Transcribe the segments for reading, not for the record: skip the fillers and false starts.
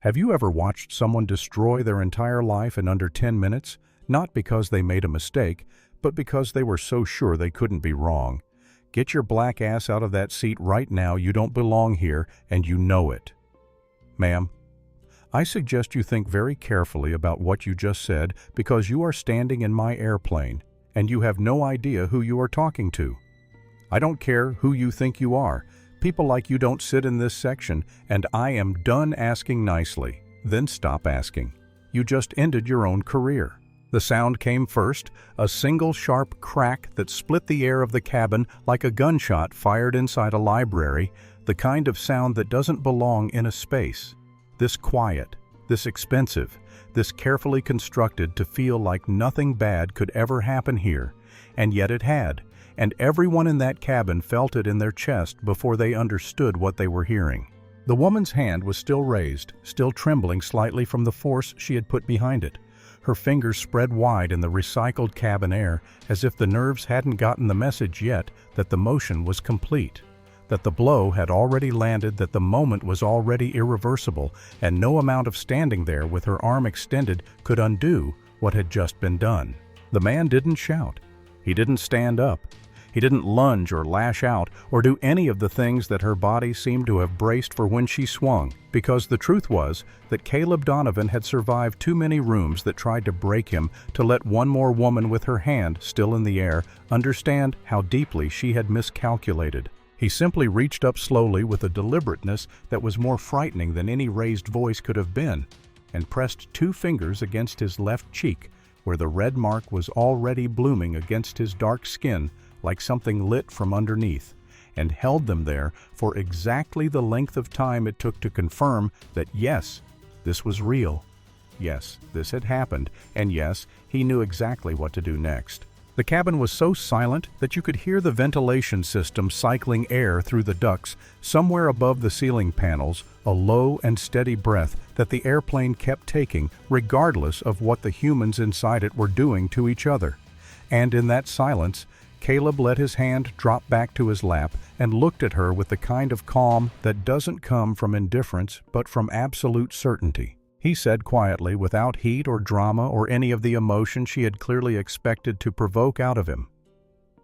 Have you ever watched someone destroy their entire life in under 10 minutes, not because they made a mistake, but because they were so sure they couldn't be wrong? Get your black ass out of that seat right now. You don't belong here, and you know it. Ma'am, I suggest you think very carefully about what you just said, because you are standing in my airplane, and you have no idea who you are talking to. I don't care who you think you are. People like you don't sit in this section, and I am done asking nicely. Then stop asking. You just ended your own career. The sound came first, a single sharp crack that split the air of the cabin like a gunshot fired inside a library, the kind of sound that doesn't belong in a space. This quiet, this expensive, this carefully constructed to feel like nothing bad could ever happen here, and yet it had. And everyone in that cabin felt it in their chest before they understood what they were hearing. The woman's hand was still raised, still trembling slightly from the force she had put behind it. Her fingers spread wide in the recycled cabin air, as if the nerves hadn't gotten the message yet that the motion was complete, that the blow had already landed, that the moment was already irreversible, and no amount of standing there with her arm extended could undo what had just been done. The man didn't shout. He didn't stand up. He didn't lunge or lash out or do any of the things that her body seemed to have braced for when she swung, because the truth was that Caleb Donovan had survived too many rooms that tried to break him to let one more woman with her hand still in the air understand how deeply she had miscalculated. He simply reached up slowly with a deliberateness that was more frightening than any raised voice could have been, and pressed 2 fingers against his left cheek, where the red mark was already blooming against his dark skin like something lit from underneath, and held them there for exactly the length of time it took to confirm that yes, this was real. Yes, this had happened, and yes, he knew exactly what to do next. The cabin was so silent that you could hear the ventilation system cycling air through the ducts somewhere above the ceiling panels, a low and steady breath that the airplane kept taking regardless of what the humans inside it were doing to each other. And in that silence, Caleb let his hand drop back to his lap and looked at her with the kind of calm that doesn't come from indifference but from absolute certainty. He said quietly, without heat or drama or any of the emotion she had clearly expected to provoke out of him,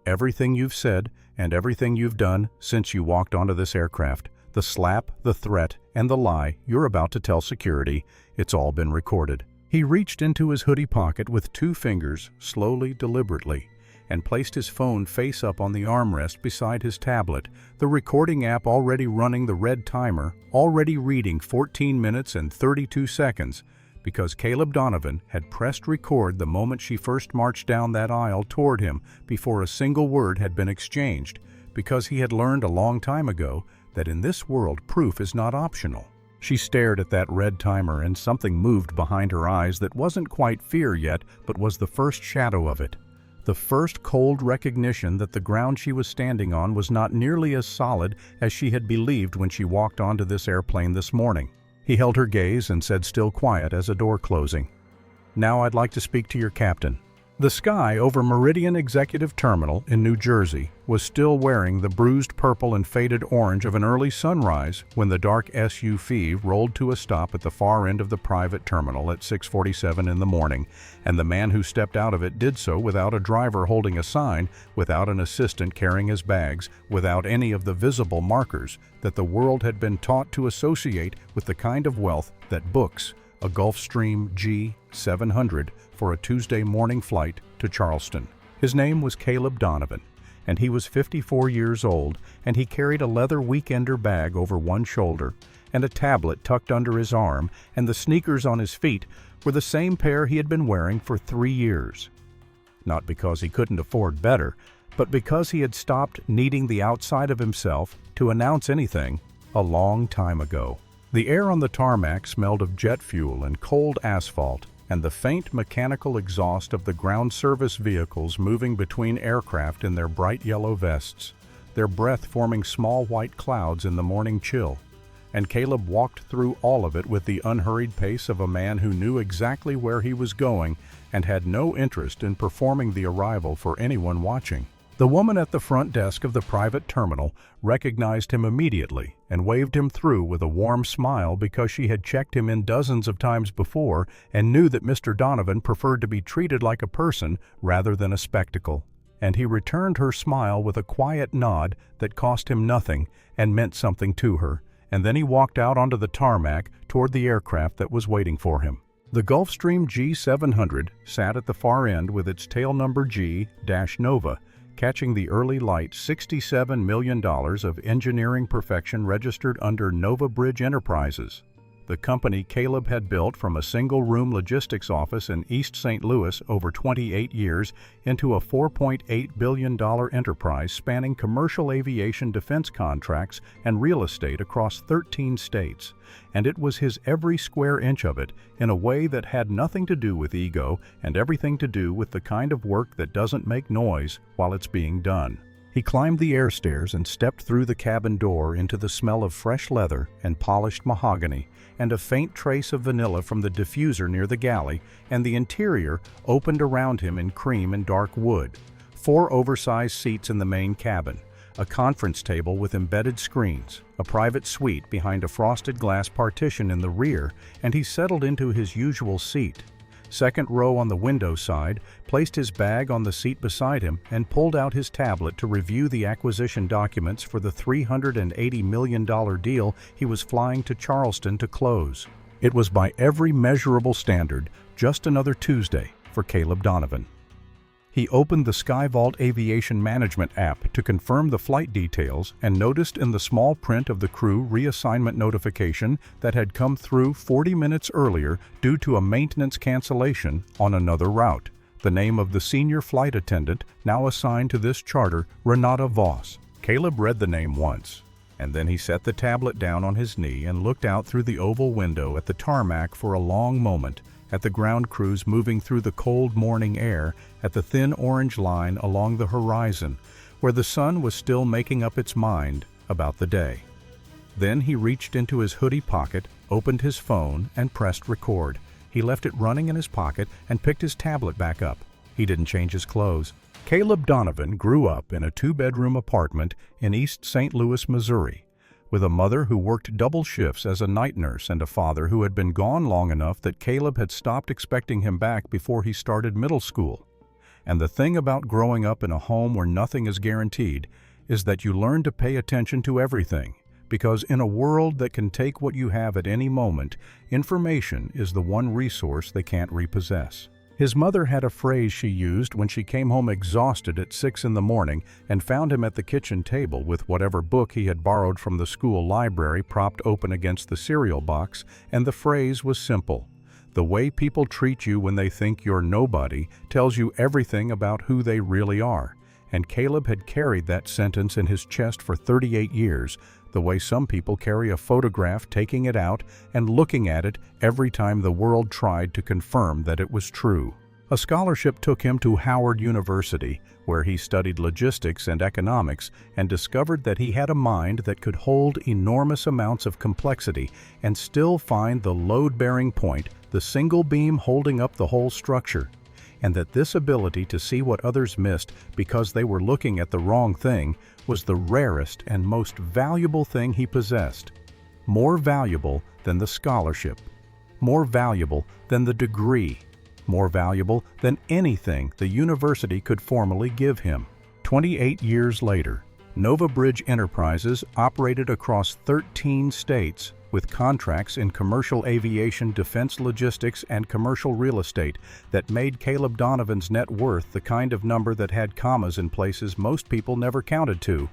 "Everything you've said and everything you've done since you walked onto this aircraft, the slap, the threat, and the lie you're about to tell security, it's all been recorded." He reached into his hoodie pocket with 2 fingers, slowly, deliberately, and placed his phone face up on the armrest beside his tablet, the recording app already running the red timer, already reading 14 minutes and 32 seconds, because Caleb Donovan had pressed record the moment she first marched down that aisle toward him before a single word had been exchanged, because he had learned a long time ago that in this world proof is not optional. She stared at that red timer, and something moved behind her eyes that wasn't quite fear yet, but was the first shadow of it. The first cold recognition that the ground she was standing on was not nearly as solid as she had believed when she walked onto this airplane this morning. He held her gaze and said, still quiet as a door closing, "Now I'd like to speak to your captain." The sky over Meridian Executive Terminal in New Jersey was still wearing the bruised purple and faded orange of an early sunrise when the dark SUV rolled to a stop at the far end of the private terminal at 6:47 in the morning, and the man who stepped out of it did so without a driver holding a sign, without an assistant carrying his bags, without any of the visible markers that the world had been taught to associate with the kind of wealth that books a Gulfstream G700 for a Tuesday morning flight to Charleston. His name was Caleb Donovan, and he was 54 years old, and he carried a leather weekender bag over one shoulder and a tablet tucked under his arm, and the sneakers on his feet were the same pair he had been wearing for 3 years. Not because he couldn't afford better, but because he had stopped needing the outside of himself to announce anything a long time ago. The air on the tarmac smelled of jet fuel and cold asphalt, and the faint mechanical exhaust of the ground service vehicles moving between aircraft in their bright yellow vests, their breath forming small white clouds in the morning chill. And Caleb walked through all of it with the unhurried pace of a man who knew exactly where he was going and had no interest in performing the arrival for anyone watching. The woman at the front desk of the private terminal recognized him immediately and waved him through with a warm smile because she had checked him in dozens of times before and knew that Mr. Donovan preferred to be treated like a person rather than a spectacle. And he returned her smile with a quiet nod that cost him nothing and meant something to her, and then he walked out onto the tarmac toward the aircraft that was waiting for him. The Gulfstream G700 sat at the far end with its tail number G-Nova, catching the early light $67 million of engineering perfection registered under Nova Bridge Enterprises, the company Caleb had built from a single-room logistics office in East St. Louis over 28 years into a $4.8 billion enterprise spanning commercial aviation defense contracts and real estate across 13 states. And it was his every square inch of it in a way that had nothing to do with ego and everything to do with the kind of work that doesn't make noise while it's being done. He climbed the air stairs and stepped through the cabin door into the smell of fresh leather and polished mahogany, and a faint trace of vanilla from the diffuser near the galley, and the interior opened around him in cream and dark wood. 4 oversized seats in the main cabin, a conference table with embedded screens, a private suite behind a frosted glass partition in the rear, and he settled into his usual seat. Second row on the window side, placed his bag on the seat beside him, and pulled out his tablet to review the acquisition documents for the $380 million deal he was flying to Charleston to close. It was by every measurable standard just another Tuesday for Caleb Donovan. He opened the SkyVault Aviation Management app to confirm the flight details and noticed in the small print of the crew reassignment notification that had come through 40 minutes earlier due to a maintenance cancellation on another route, the name of the senior flight attendant now assigned to this charter, Renata Voss. Caleb read the name once, and then he set the tablet down on his knee and looked out through the oval window at the tarmac for a long moment, at the ground crews moving through the cold morning air, at the thin orange line along the horizon, where the sun was still making up its mind about the day. Then he reached into his hoodie pocket, opened his phone, and pressed record. He left it running in his pocket and picked his tablet back up. He didn't change his clothes. Caleb Donovan grew up in a 2-bedroom apartment in East St. Louis, Missouri, with a mother who worked double shifts as a night nurse and a father who had been gone long enough that Caleb had stopped expecting him back before he started middle school. And the thing about growing up in a home where nothing is guaranteed is that you learn to pay attention to everything, because in a world that can take what you have at any moment, information is the one resource they can't repossess. His mother had a phrase she used when she came home exhausted at 6 in the morning and found him at the kitchen table with whatever book he had borrowed from the school library propped open against the cereal box, and the phrase was simple: "The way people treat you when they think you're nobody tells you everything about who they really are." And Caleb had carried that sentence in his chest for 38 years, the way some people carry a photograph, taking it out and looking at it every time the world tried to confirm that it was true. A scholarship took him to Howard University, where he studied logistics and economics and discovered that he had a mind that could hold enormous amounts of complexity and still find the load-bearing point, the single beam holding up the whole structure, and that this ability to see what others missed because they were looking at the wrong thing was the rarest and most valuable thing he possessed. More valuable than the scholarship, more valuable than the degree, more valuable than anything the university could formally give him. 28 years later, Nova Bridge Enterprises operated across 13 states with contracts in commercial aviation, defense logistics, and commercial real estate that made Caleb Donovan's net worth the kind of number that had commas in places most people never counted to,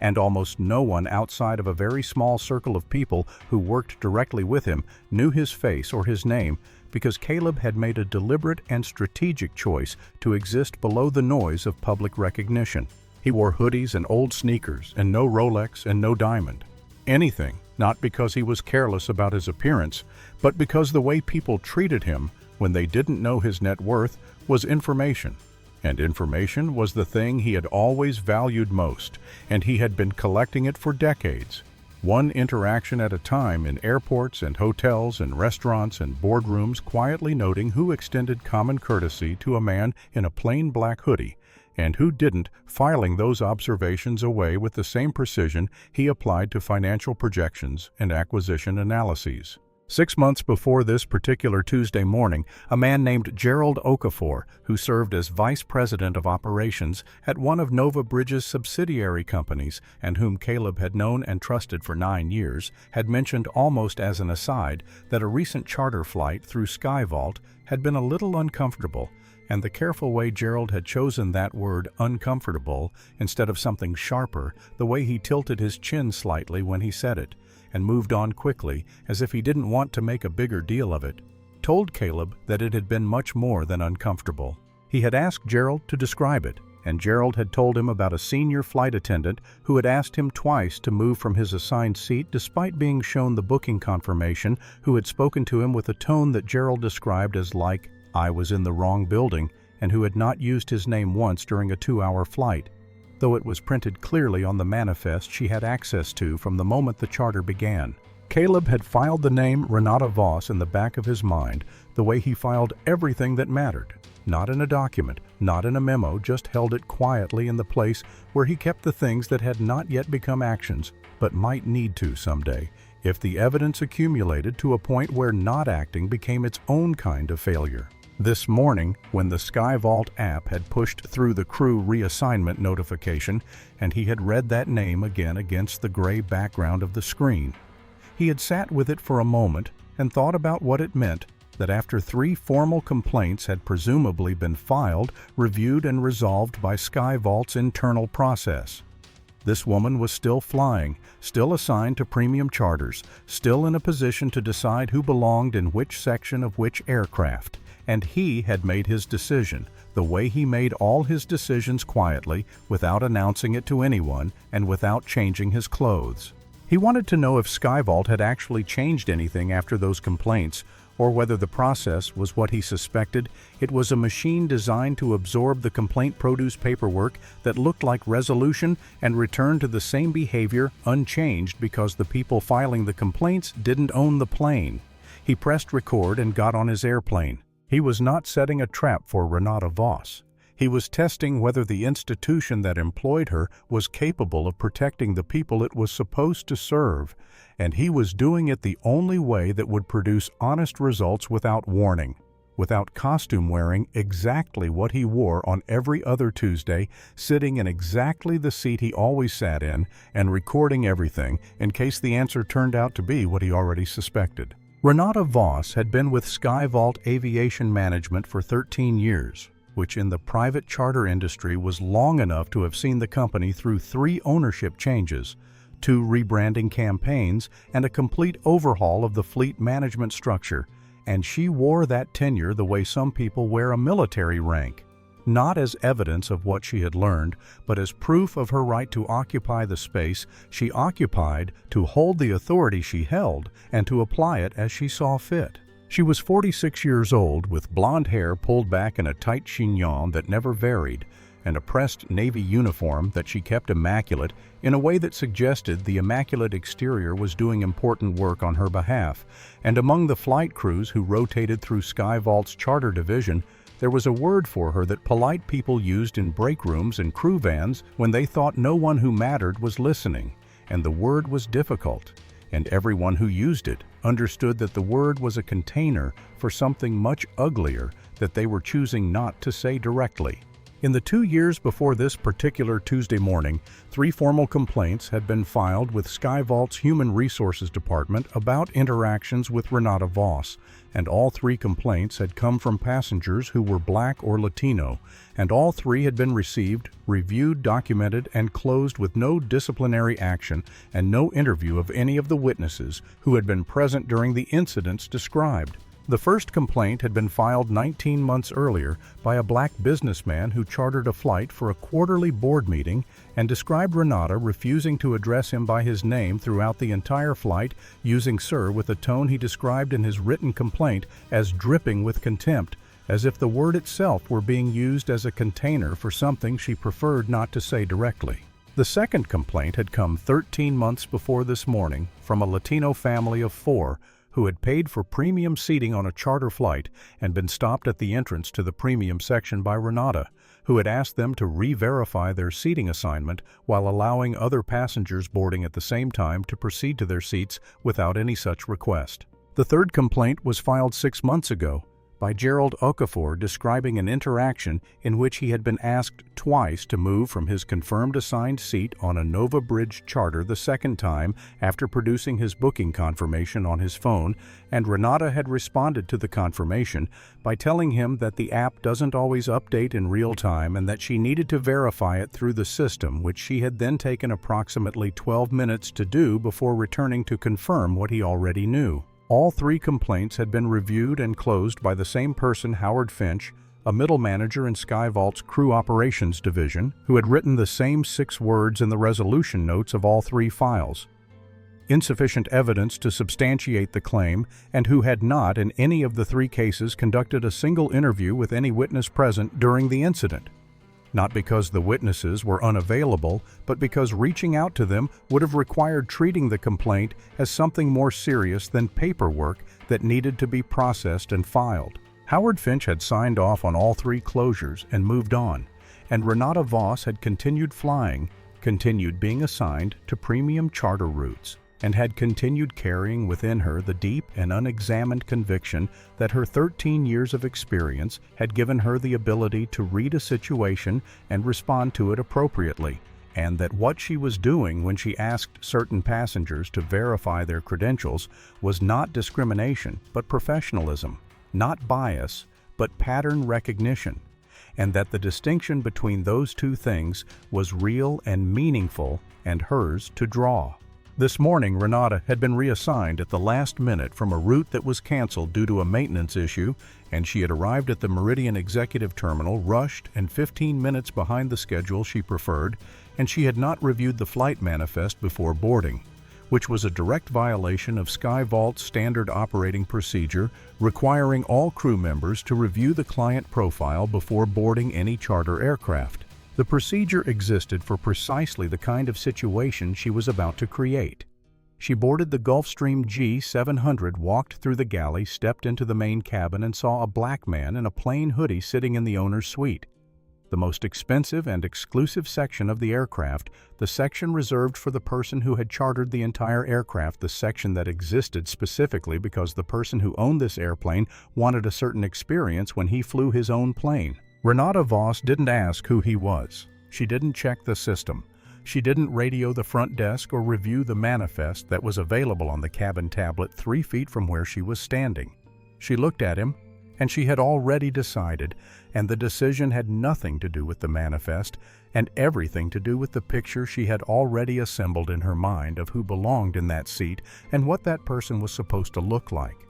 and almost no one outside of a very small circle of people who worked directly with him knew his face or his name, because Caleb had made a deliberate and strategic choice to exist below the noise of public recognition. He wore hoodies and old sneakers and no Rolex and no diamond. Anything, not because he was careless about his appearance, but because the way people treated him when they didn't know his net worth was information. And information was the thing he had always valued most, and he had been collecting it for decades, one interaction at a time in airports and hotels and restaurants and boardrooms, quietly noting who extended common courtesy to a man in a plain black hoodie And who didn't, filing those observations away with the same precision he applied to financial projections and acquisition analyses. 6 months before this particular Tuesday morning, a man named Gerald Okafor, who served as vice president of operations at one of Nova Bridge's subsidiary companies and whom Caleb had known and trusted for 9 years, had mentioned almost as an aside that a recent charter flight through Skyvault had been a little uncomfortable, and the careful way Gerald had chosen that word uncomfortable instead of something sharper, the way he tilted his chin slightly when he said it, and moved on quickly, as if he didn't want to make a bigger deal of it, told Caleb that it had been much more than uncomfortable. He had asked Gerald to describe it, and Gerald had told him about a senior flight attendant who had asked him twice to move from his assigned seat despite being shown the booking confirmation, who had spoken to him with a tone that Gerald described as like, "I was in the wrong building," and who had not used his name once during a 2-hour flight, though it was printed clearly on the manifest she had access to from the moment the charter began. Caleb had filed the name Renata Voss in the back of his mind the way he filed everything that mattered. Not in a document, not in a memo, just held it quietly in the place where he kept the things that had not yet become actions, but might need to someday, if the evidence accumulated to a point where not acting became its own kind of failure. This morning, when the Skyvault app had pushed through the crew reassignment notification, and he had read that name again against the gray background of the screen, he had sat with it for a moment and thought about what it meant that after 3 formal complaints had presumably been filed, reviewed, and resolved by Skyvault's internal process, this woman was still flying, still assigned to premium charters, still in a position to decide who belonged in which section of which aircraft. And he had made his decision, the way he made all his decisions quietly, without announcing it to anyone, and without changing his clothes. He wanted to know if Skyvault had actually changed anything after those complaints, or whether the process was what he suspected. It was a machine designed to absorb the complaint produce paperwork that looked like resolution and return to the same behavior unchanged because the people filing the complaints didn't own the plane. He pressed record and got on his airplane. He was not setting a trap for Renata Voss. He was testing whether the institution that employed her was capable of protecting the people it was supposed to serve, and he was doing it the only way that would produce honest results without warning, without costume wearing exactly what he wore on every other Tuesday, sitting in exactly the seat he always sat in, and recording everything in case the answer turned out to be what he already suspected. Renata Voss had been with Skyvault Aviation Management for 13 years, which in the private charter industry was long enough to have seen the company through 3 ownership changes, 2 rebranding campaigns, and a complete overhaul of the fleet management structure, and she wore that tenure the way some people wear a military rank. Not as evidence of what she had learned, but as proof of her right to occupy the space she occupied, to hold the authority she held, and to apply it as she saw fit. She was 46 years old, with blonde hair pulled back in a tight chignon that never varied, and a pressed navy uniform that she kept immaculate in a way that suggested the immaculate exterior was doing important work on her behalf. And among the flight crews who rotated through Skyvault's charter division, there was a word for her that polite people used in break rooms and crew vans when they thought no one who mattered was listening, and the word was difficult, and everyone who used it understood that the word was a container for something much uglier that they were choosing not to say directly. In the 2 years before this particular Tuesday morning, 3 formal complaints had been filed with Skyvault's Human Resources Department about interactions with Renata Voss, and all 3 complaints had come from passengers who were Black or Latino, and all 3 had been received, reviewed, documented, and closed with no disciplinary action and no interview of any of the witnesses who had been present during the incidents described. The first complaint had been filed 19 months earlier by a Black businessman who chartered a flight for a quarterly board meeting and described Renata refusing to address him by his name throughout the entire flight, using "sir" with a tone he described in his written complaint as dripping with contempt, as if the word itself were being used as a container for something she preferred not to say directly. The second complaint had come 13 months before this morning from a Latino family of 4, who had paid for premium seating on a charter flight and been stopped at the entrance to the premium section by Renata, who had asked them to re-verify their seating assignment while allowing other passengers boarding at the same time to proceed to their seats without any such request. The third complaint was filed 6 months ago by Gerald Okafor, describing an interaction in which he had been asked twice to move from his confirmed assigned seat on a Nova Bridge charter the second time after producing his booking confirmation on his phone, and Renata had responded to the confirmation by telling him that the app doesn't always update in real time and that she needed to verify it through the system, which she had then taken approximately 12 minutes to do before returning to confirm what he already knew. All 3 complaints had been reviewed and closed by the same person, Howard Finch, a middle manager in SkyVault's Crew Operations Division, who had written the same 6 words in the resolution notes of all 3 files. Insufficient evidence to substantiate the claim, and who had not, in any of the 3 cases, conducted a single interview with any witness present during the incident. Not because the witnesses were unavailable, but because reaching out to them would have required treating the complaint as something more serious than paperwork that needed to be processed and filed. Howard Finch had signed off on all 3 closures and moved on, and Renata Voss had continued flying, continued being assigned to premium charter routes, and had continued carrying within her the deep and unexamined conviction that her 13 years of experience had given her the ability to read a situation and respond to it appropriately, and that what she was doing when she asked certain passengers to verify their credentials was not discrimination but professionalism, not bias but pattern recognition, and that the distinction between those 2 things was real and meaningful and hers to draw. This morning, Renata had been reassigned at the last minute from a route that was canceled due to a maintenance issue, and she had arrived at the Meridian Executive Terminal rushed and 15 minutes behind the schedule she preferred, and she had not reviewed the flight manifest before boarding, which was a direct violation of SkyVault's standard operating procedure requiring all crew members to review the client profile before boarding any charter aircraft. The procedure existed for precisely the kind of situation she was about to create. She boarded the Gulfstream G700, walked through the galley, stepped into the main cabin, and saw a black man in a plain hoodie sitting in the owner's suite. The most expensive and exclusive section of the aircraft, the section reserved for the person who had chartered the entire aircraft, the section that existed specifically because the person who owned this airplane wanted a certain experience when he flew his own plane. Renata Voss didn't ask who he was. She didn't check the system. She didn't radio the front desk or review the manifest that was available on the cabin tablet 3 feet from where she was standing. She looked at him, and she had already decided, and the decision had nothing to do with the manifest and everything to do with the picture she had already assembled in her mind of who belonged in that seat and what that person was supposed to look like.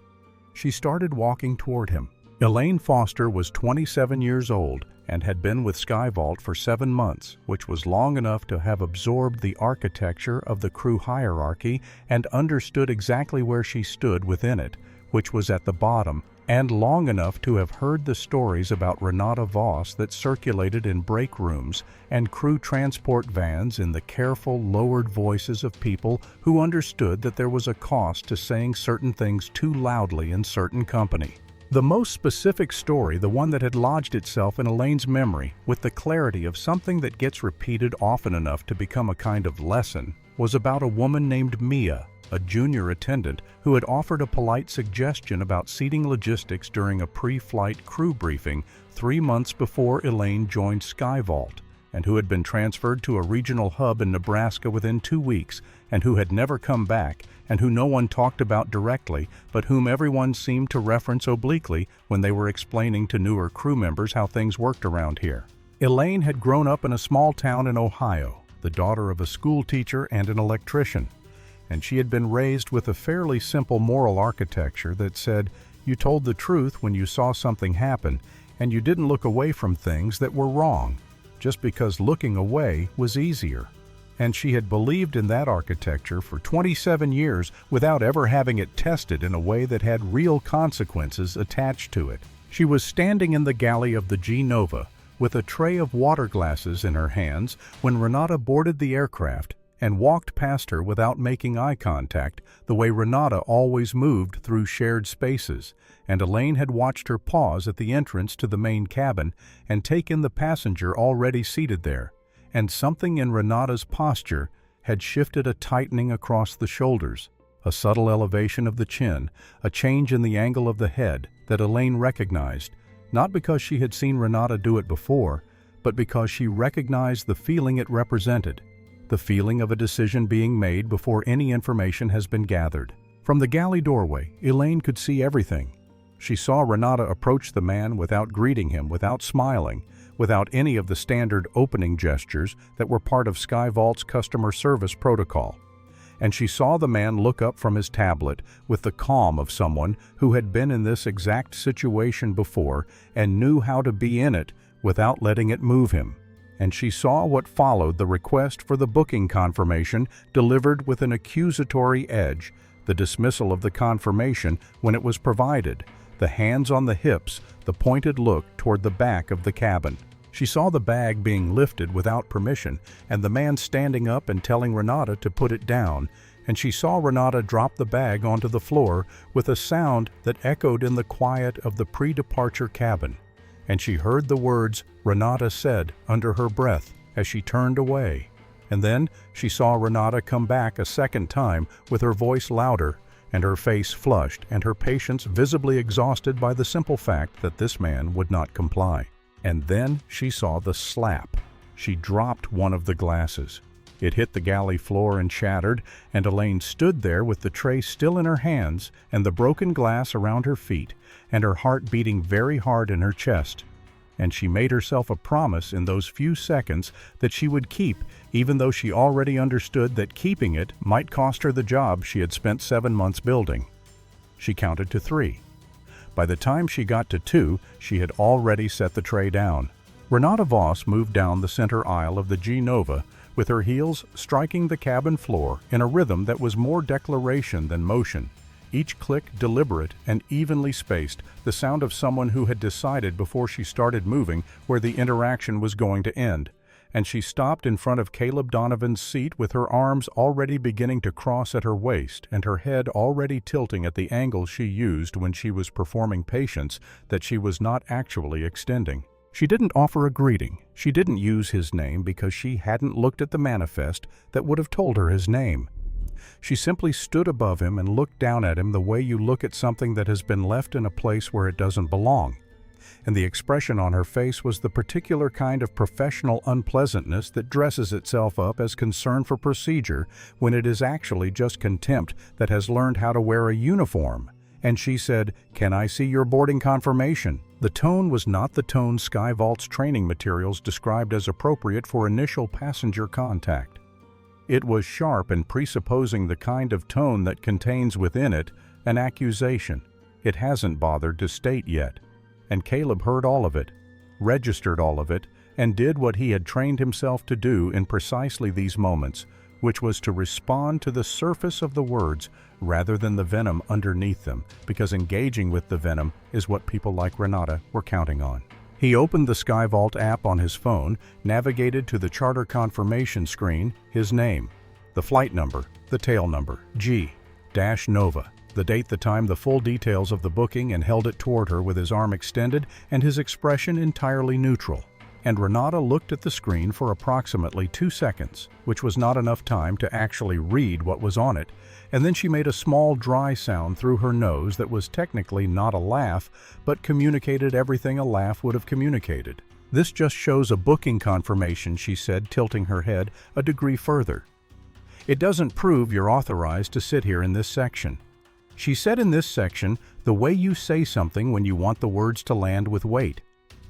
She started walking toward him. Elaine Foster was 27 years old and had been with SkyVault for 7 months, which was long enough to have absorbed the architecture of the crew hierarchy and understood exactly where she stood within it, which was at the bottom, and long enough to have heard the stories about Renata Voss that circulated in break rooms and crew transport vans in the careful, lowered voices of people who understood that there was a cost to saying certain things too loudly in certain company. The most specific story, the one that had lodged itself in Elaine's memory with the clarity of something that gets repeated often enough to become a kind of lesson, was about a woman named Mia, a junior attendant who had offered a polite suggestion about seating logistics during a pre-flight crew briefing 3 months before Elaine joined SkyVault, and who had been transferred to a regional hub in Nebraska within 2 weeks, and who had never come back, and who no one talked about directly, but whom everyone seemed to reference obliquely when they were explaining to newer crew members how things worked around here. Elaine had grown up in a small town in Ohio, the daughter of a school teacher and an electrician, and she had been raised with a fairly simple moral architecture that said you told the truth when you saw something happen, and you didn't look away from things that were wrong, just because looking away was easier. And she had believed in that architecture for 27 years without ever having it tested in a way that had real consequences attached to it. She was standing in the galley of the G-Nova with a tray of water glasses in her hands when Renata boarded the aircraft, and walked past her without making eye contact, the way Renata always moved through shared spaces, and Elaine had watched her pause at the entrance to the main cabin and take in the passenger already seated there, and something in Renata's posture had shifted, a tightening across the shoulders, a subtle elevation of the chin, a change in the angle of the head that Elaine recognized, not because she had seen Renata do it before, but because she recognized the feeling it represented, the feeling of a decision being made before any information has been gathered. From the galley doorway, Elaine could see everything. She saw Renata approach the man without greeting him, without smiling, without any of the standard opening gestures that were part of Skyvault's customer service protocol. And she saw the man look up from his tablet with the calm of someone who had been in this exact situation before and knew how to be in it without letting it move him. And she saw what followed: the request for the booking confirmation delivered with an accusatory edge, the dismissal of the confirmation when it was provided, the hands on the hips, the pointed look toward the back of the cabin. She saw the bag being lifted without permission and the man standing up and telling Renata to put it down, and she saw Renata drop the bag onto the floor with a sound that echoed in the quiet of the pre-departure cabin. And she heard the words Renata said under her breath as she turned away. And then she saw Renata come back a second time with her voice louder and her face flushed and her patience visibly exhausted by the simple fact that this man would not comply. And then she saw the slap. She dropped one of the glasses. It hit the galley floor and shattered, and Elaine stood there with the tray still in her hands and the broken glass around her feet, and her heart beating very hard in her chest. And she made herself a promise in those few seconds that she would keep, even though she already understood that keeping it might cost her the job she had spent 7 months building. She counted to 3. By the time she got to 2, she had already set the tray down. Renata Voss moved down the center aisle of the G Nova, with her heels striking the cabin floor in a rhythm that was more declaration than motion, each click deliberate and evenly spaced, the sound of someone who had decided before she started moving where the interaction was going to end. And she stopped in front of Caleb Donovan's seat with her arms already beginning to cross at her waist and her head already tilting at the angle she used when she was performing patience that she was not actually extending. She didn't offer a greeting. She didn't use his name because she hadn't looked at the manifest that would have told her his name. She simply stood above him and looked down at him the way you look at something that has been left in a place where it doesn't belong. And the expression on her face was the particular kind of professional unpleasantness that dresses itself up as concern for procedure when it is actually just contempt that has learned how to wear a uniform. And she said, "Can I see your boarding confirmation?" The tone was not the tone Skyvault's training materials described as appropriate for initial passenger contact. It was sharp and presupposing the kind of tone that contains within it an accusation it hasn't bothered to state yet. And Caleb heard all of it, registered all of it, and did what he had trained himself to do in precisely these moments, which was to respond to the surface of the words rather than the venom underneath them, because engaging with the venom is what people like Renata were counting on. He opened the Skyvault app on his phone, navigated to the charter confirmation screen, his name, the flight number, the tail number, G-Nova, the date, the time, the full details of the booking, and held it toward her with his arm extended and his expression entirely neutral. And Renata looked at the screen for approximately 2 seconds, which was not enough time to actually read what was on it, and then she made a small dry sound through her nose that was technically not a laugh, but communicated everything a laugh would have communicated. "This just shows a booking confirmation," she said, tilting her head a degree further. "It doesn't prove you're authorized to sit here in this section." She said in this section, the way you say something when you want the words to land with weight,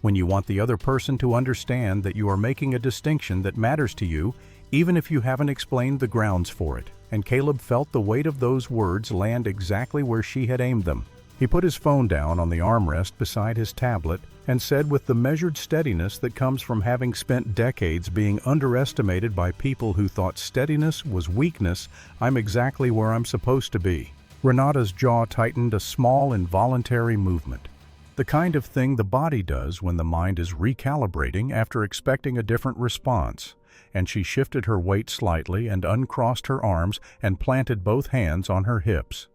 when you want the other person to understand that you are making a distinction that matters to you, even if you haven't explained the grounds for it. And Caleb felt the weight of those words land exactly where she had aimed them. He put his phone down on the armrest beside his tablet and said with the measured steadiness that comes from having spent decades being underestimated by people who thought steadiness was weakness, "I'm exactly where I'm supposed to be." Renata's jaw tightened, a small involuntary movement. The kind of thing the body does when the mind is recalibrating after expecting a different response. and she shifted her weight slightly and uncrossed her arms and planted both hands on her hips.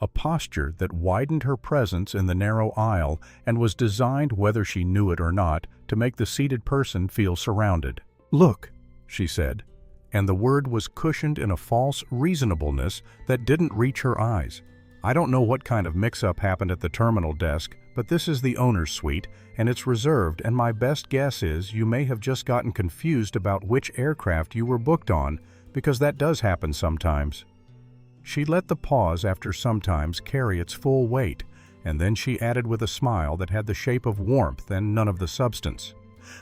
A posture that widened her presence in the narrow aisle and was designed, whether she knew it or not, to make the seated person feel surrounded. "Look," she said, and the word was cushioned in a false reasonableness that didn't reach her eyes. "I don't know what kind of mix-up happened at the terminal desk, but this is the owner's suite, and it's reserved, and my best guess is you may have just gotten confused about which aircraft you were booked on, because that does happen sometimes." She let the pause after sometimes carry its full weight, and then she added with a smile that had the shape of warmth and none of the substance.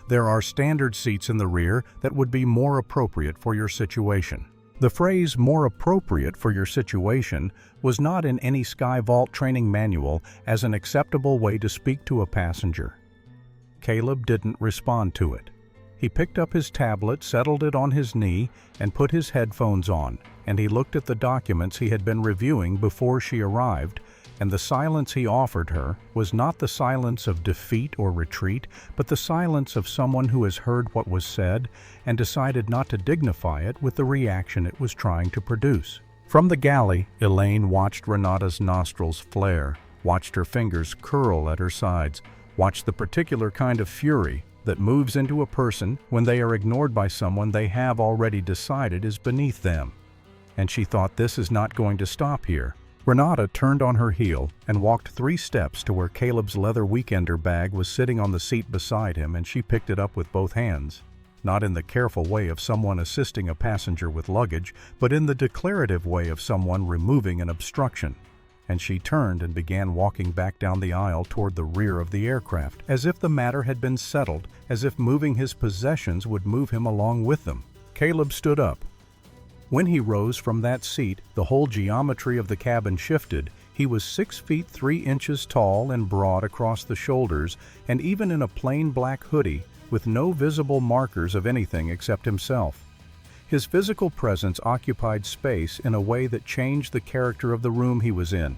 "There are standard seats in the rear that would be more appropriate for your situation." The phrase "more appropriate for your situation" was not in any Sky Vault training manual as an acceptable way to speak to a passenger. Caleb didn't respond to it. He picked up his tablet, settled it on his knee, and put his headphones on, and he looked at the documents he had been reviewing before she arrived, and the silence he offered her was not the silence of defeat or retreat, but the silence of someone who has heard what was said and decided not to dignify it with the reaction it was trying to produce. From the galley, Elaine watched Renata's nostrils flare, watched her fingers curl at her sides, watched the particular kind of fury that moves into a person when they are ignored by someone they have already decided is beneath them. And she thought, this is not going to stop here. Renata turned on her heel and walked 3 steps to where Caleb's leather weekender bag was sitting on the seat beside him, and she picked it up with both hands. Not in the careful way of someone assisting a passenger with luggage, but in the declarative way of someone removing an obstruction. And she turned and began walking back down the aisle toward the rear of the aircraft, as if the matter had been settled, as if moving his possessions would move him along with them. Caleb stood up. When he rose from that seat, the whole geometry of the cabin shifted. He was 6 feet 3 inches tall and broad across the shoulders, and even in a plain black hoodie, with no visible markers of anything except himself. His physical presence occupied space in a way that changed the character of the room he was in.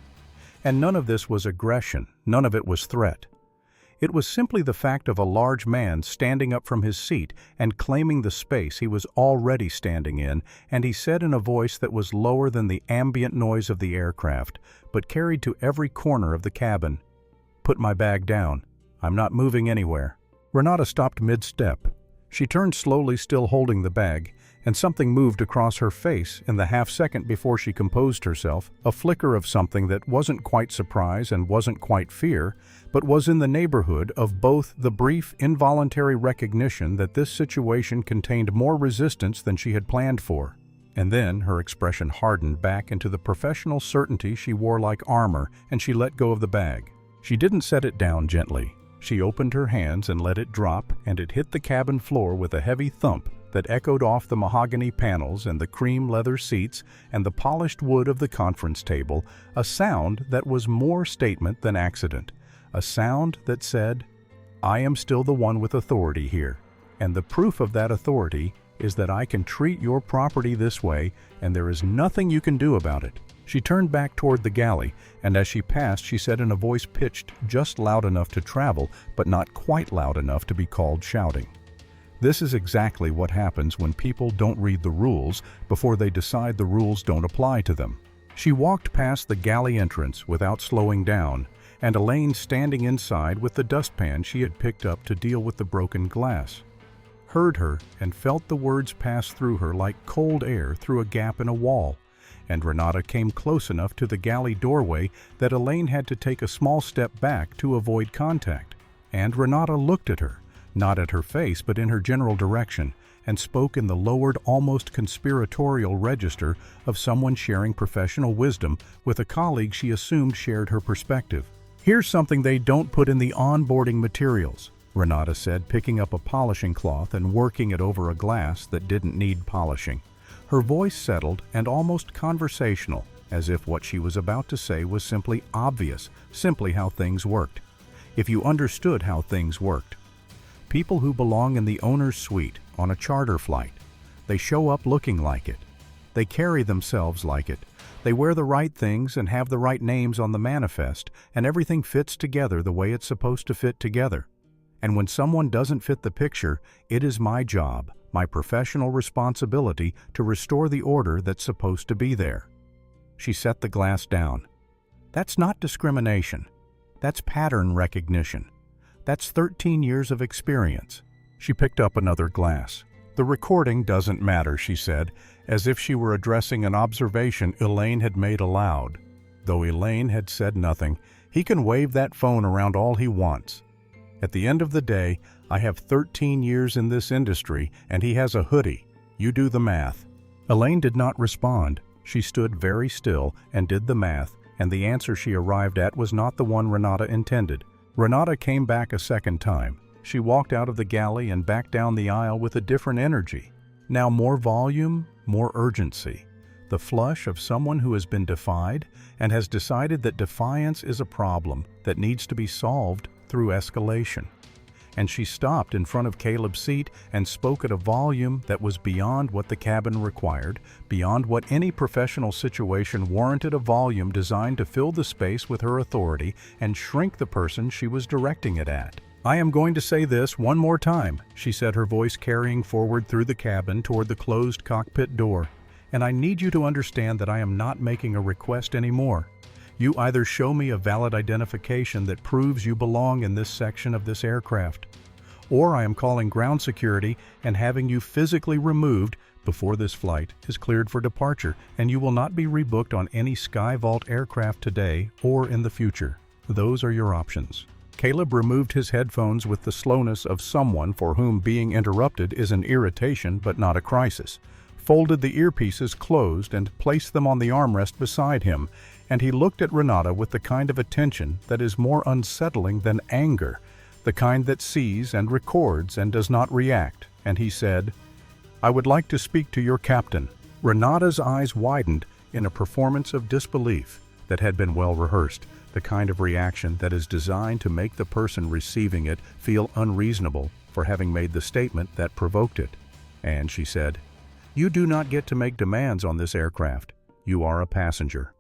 And none of this was aggression, none of it was threat. It was simply the fact of a large man standing up from his seat and claiming the space he was already standing in, and he said in a voice that was lower than the ambient noise of the aircraft, but carried to every corner of the cabin, "Put my bag down. I'm not moving anywhere." Renata stopped mid-step. She turned slowly, still holding the bag, and something moved across her face in the half-second before she composed herself, a flicker of something that wasn't quite surprise and wasn't quite fear, but was in the neighborhood of both the brief, involuntary recognition that this situation contained more resistance than she had planned for. And then her expression hardened back into the professional certainty she wore like armor, and she let go of the bag. She didn't set it down gently. She opened her hands and let it drop, and it hit the cabin floor with a heavy thump that echoed off the mahogany panels and the cream leather seats and the polished wood of the conference table, a sound that was more statement than accident, a sound that said, "I am still the one with authority here, and the proof of that authority is that I can treat your property this way, and there is nothing you can do about it." She turned back toward the galley, and as she passed, she said in a voice pitched just loud enough to travel, but not quite loud enough to be called shouting, "This is exactly what happens when people don't read the rules before they decide the rules don't apply to them." She walked past the galley entrance without slowing down, and Elaine standing inside with the dustpan she had picked up to deal with the broken glass, heard her and felt the words pass through her like cold air through a gap in a wall. And Renata came close enough to the galley doorway that Elaine had to take a small step back to avoid contact. And Renata looked at her, not at her face but in her general direction, and spoke in the lowered, almost conspiratorial register of someone sharing professional wisdom with a colleague she assumed shared her perspective. "Here's something they don't put in the onboarding materials," Renata said, picking up a polishing cloth and working it over a glass that didn't need polishing. Her voice settled and almost conversational, as if what she was about to say was simply obvious, simply how things worked. If you understood how things worked. People who belong in the owner's suite on a charter flight, they show up looking like it. They carry themselves like it. They wear the right things and have the right names on the manifest, and everything fits together the way it's supposed to fit together. And when someone doesn't fit the picture, it is my job, my professional responsibility to restore the order that's supposed to be there." She set the glass down. "That's not discrimination. That's pattern recognition. That's 13 years of experience." She picked up another glass. "The recording doesn't matter," she said, as if she were addressing an observation Elaine had made aloud. Though Elaine had said nothing, he can wave that phone around all he wants. At the end of the day, I have 13 years in this industry, and he has a hoodie. You do the math. Elaine did not respond. She stood very still and did the math, and the answer she arrived at was not the one Renata intended. Renata came back a second time. She walked out of the galley and back down the aisle with a different energy. Now more volume, more urgency. The flush of someone who has been defied and has decided that defiance is a problem that needs to be solved through escalation. And she stopped in front of Caleb's seat and spoke at a volume that was beyond what the cabin required, beyond what any professional situation warranted, a volume designed to fill the space with her authority and shrink the person she was directing it at. "I am going to say this one more time," she said, her voice carrying forward through the cabin toward the closed cockpit door. "And I need you to understand that I am not making a request anymore. You either show me a valid identification that proves you belong in this section of this aircraft, or I am calling ground security and having you physically removed before this flight is cleared for departure, and you will not be rebooked on any Skyvault aircraft today or in the future. Those are your options." Caleb removed his headphones with the slowness of someone for whom being interrupted is an irritation but not a crisis, folded the earpieces closed and placed them on the armrest beside him, and he looked at Renata with the kind of attention that is more unsettling than anger, the kind that sees and records and does not react, and he said, "I would like to speak to your captain." Renata's eyes widened in a performance of disbelief that had been well rehearsed, the kind of reaction that is designed to make the person receiving it feel unreasonable for having made the statement that provoked it. And she said, "You do not get to make demands on this aircraft. You are a passenger.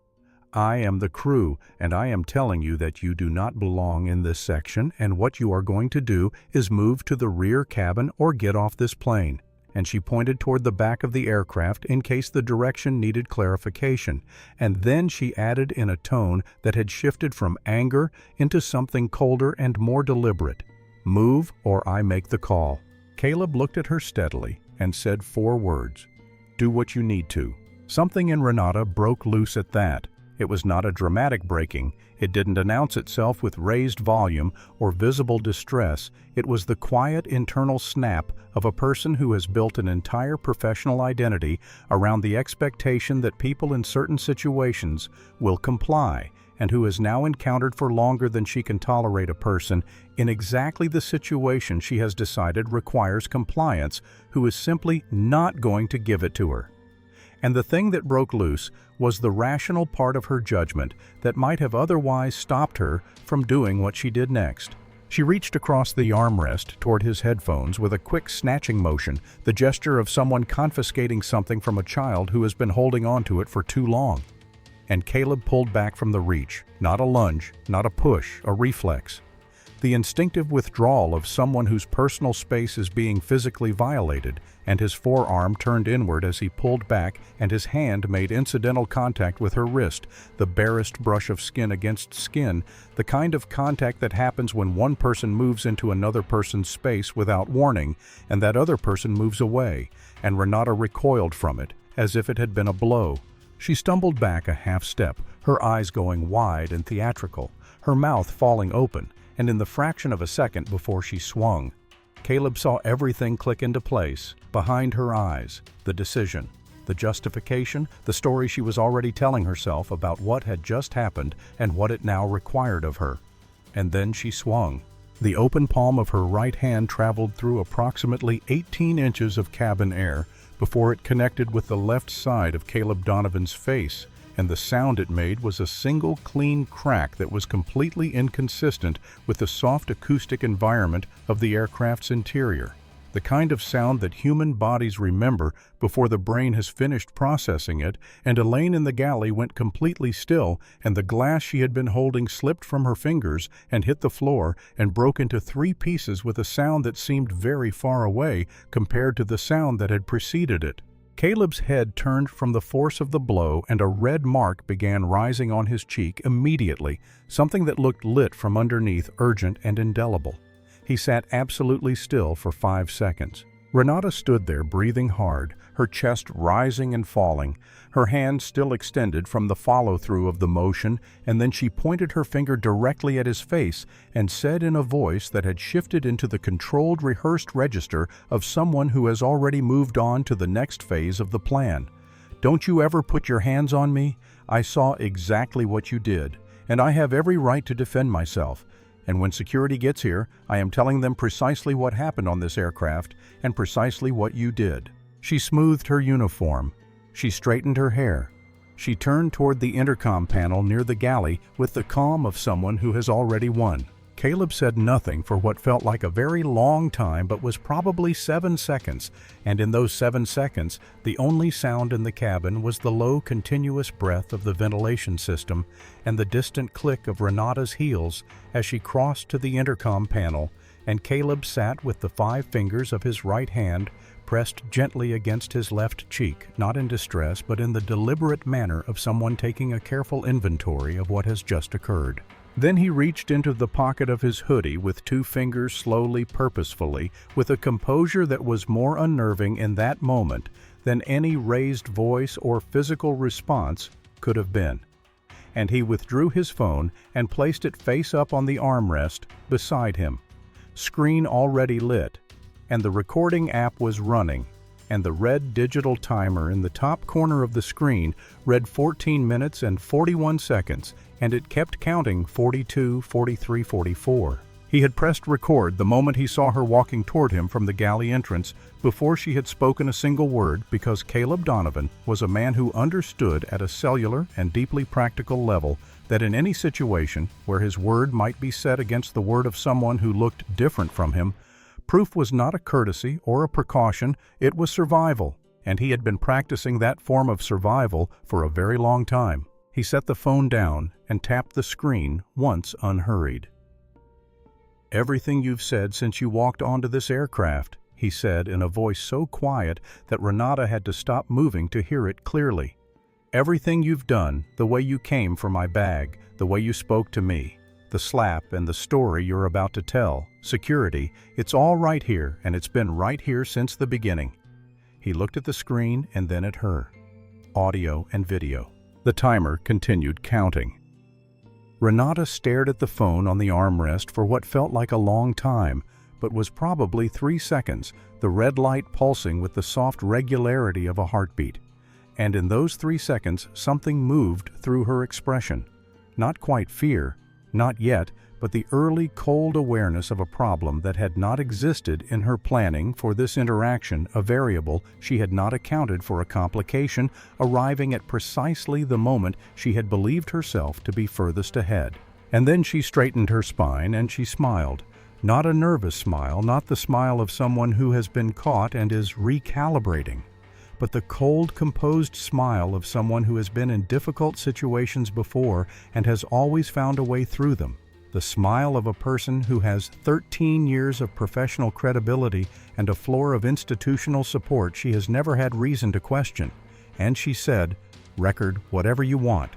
I am the crew, and I am telling you that you do not belong in this section, and what you are going to do is move to the rear cabin or get off this plane." And she pointed toward the back of the aircraft in case the direction needed clarification, and then she added in a tone that had shifted from anger into something colder and more deliberate, "Move or I make the call." Caleb looked at her steadily and said 4 words, "Do what you need to." Something in Renata broke loose at that. It was not a dramatic breaking. It didn't announce itself with raised volume or visible distress. It was the quiet internal snap of a person who has built an entire professional identity around the expectation that people in certain situations will comply, and who has now encountered for longer than she can tolerate a person in exactly the situation she has decided requires compliance, who is simply not going to give it to her. And the thing that broke loose was the rational part of her judgment that might have otherwise stopped her from doing what she did next. She reached across the armrest toward his headphones with a quick snatching motion, the gesture of someone confiscating something from a child who has been holding on to it for too long. And Caleb pulled back from the reach, not a lunge, not a push, a reflex. The instinctive withdrawal of someone whose personal space is being physically violated, and his forearm turned inward as he pulled back and his hand made incidental contact with her wrist, the barest brush of skin against skin, the kind of contact that happens when one person moves into another person's space without warning, and that other person moves away, and Renata recoiled from it, as if it had been a blow. She stumbled back a half step, her eyes going wide and theatrical, her mouth falling open, and in the fraction of a second before she swung, Caleb saw everything click into place behind her eyes, the decision, the justification, the story she was already telling herself about what had just happened and what it now required of her. And then she swung. The open palm of her right hand traveled through approximately 18 inches of cabin air before it connected with the left side of Caleb Donovan's face, and the sound it made was a single clean crack that was completely inconsistent with the soft acoustic environment of the aircraft's interior. the kind of sound that human bodies remember before the brain has finished processing it, and Elaine in the galley went completely still, and the glass she had been holding slipped from her fingers and hit the floor and broke into 3 pieces with a sound that seemed very far away compared to the sound that had preceded it. Caleb's head turned from the force of the blow, and a red mark began rising on his cheek immediately, something that looked lit from underneath, urgent and indelible. He sat absolutely still for 5 seconds. Renata stood there breathing hard, her chest rising and falling, her hand still extended from the follow-through of the motion, and then she pointed her finger directly at his face and said in a voice that had shifted into the controlled, rehearsed register of someone who has already moved on to the next phase of the plan, "Don't you ever put your hands on me? I saw exactly what you did, and I have every right to defend myself. And when security gets here, I am telling them precisely what happened on this aircraft and precisely what you did." She smoothed her uniform. She straightened her hair. She turned toward the intercom panel near the galley with the calm of someone who has already won. Caleb said nothing for what felt like a very long time, but was probably 7 seconds, and in those 7 seconds, the only sound in the cabin was the low, continuous breath of the ventilation system and the distant click of Renata's heels as she crossed to the intercom panel, and Caleb sat with the 5 fingers of his right hand pressed gently against his left cheek, not in distress, but in the deliberate manner of someone taking a careful inventory of what has just occurred. Then he reached into the pocket of his hoodie with 2 fingers slowly, purposefully, with a composure that was more unnerving in that moment than any raised voice or physical response could have been. And he withdrew his phone and placed it face up on the armrest beside him. Screen already lit, and the recording app was running, and the red digital timer in the top corner of the screen read 14 minutes and 41 seconds, and it kept counting 42, 43, 44. He had pressed record the moment he saw her walking toward him from the galley entrance before she had spoken a single word, because Caleb Donovan was a man who understood at a cellular and deeply practical level that in any situation where his word might be set against the word of someone who looked different from him, proof was not a courtesy or a precaution, it was survival, and he had been practicing that form of survival for a very long time. He set the phone down and tapped the screen once unhurried. "Everything you've said since you walked onto this aircraft," he said in a voice so quiet that Renata had to stop moving to hear it clearly. "Everything you've done, the way you came for my bag, the way you spoke to me, the slap and the story you're about to tell, security, it's all right here, and it's been right here since the beginning." He looked at the screen and then at her. Audio and video. The timer continued counting. Renata stared at the phone on the armrest for what felt like a long time, but was probably 3 seconds, the red light pulsing with the soft regularity of a heartbeat. And in those 3 seconds, something moved through her expression. Not quite fear, not yet, but the early cold awareness of a problem that had not existed in her planning for this interaction, a variable she had not accounted for, a complication arriving at precisely the moment she had believed herself to be furthest ahead. And then she straightened her spine and she smiled. Not a nervous smile, not the smile of someone who has been caught and is recalibrating, but the cold, composed smile of someone who has been in difficult situations before and has always found a way through them. The smile of a person who has 13 years of professional credibility and a floor of institutional support she has never had reason to question. And she said, "Record whatever you want.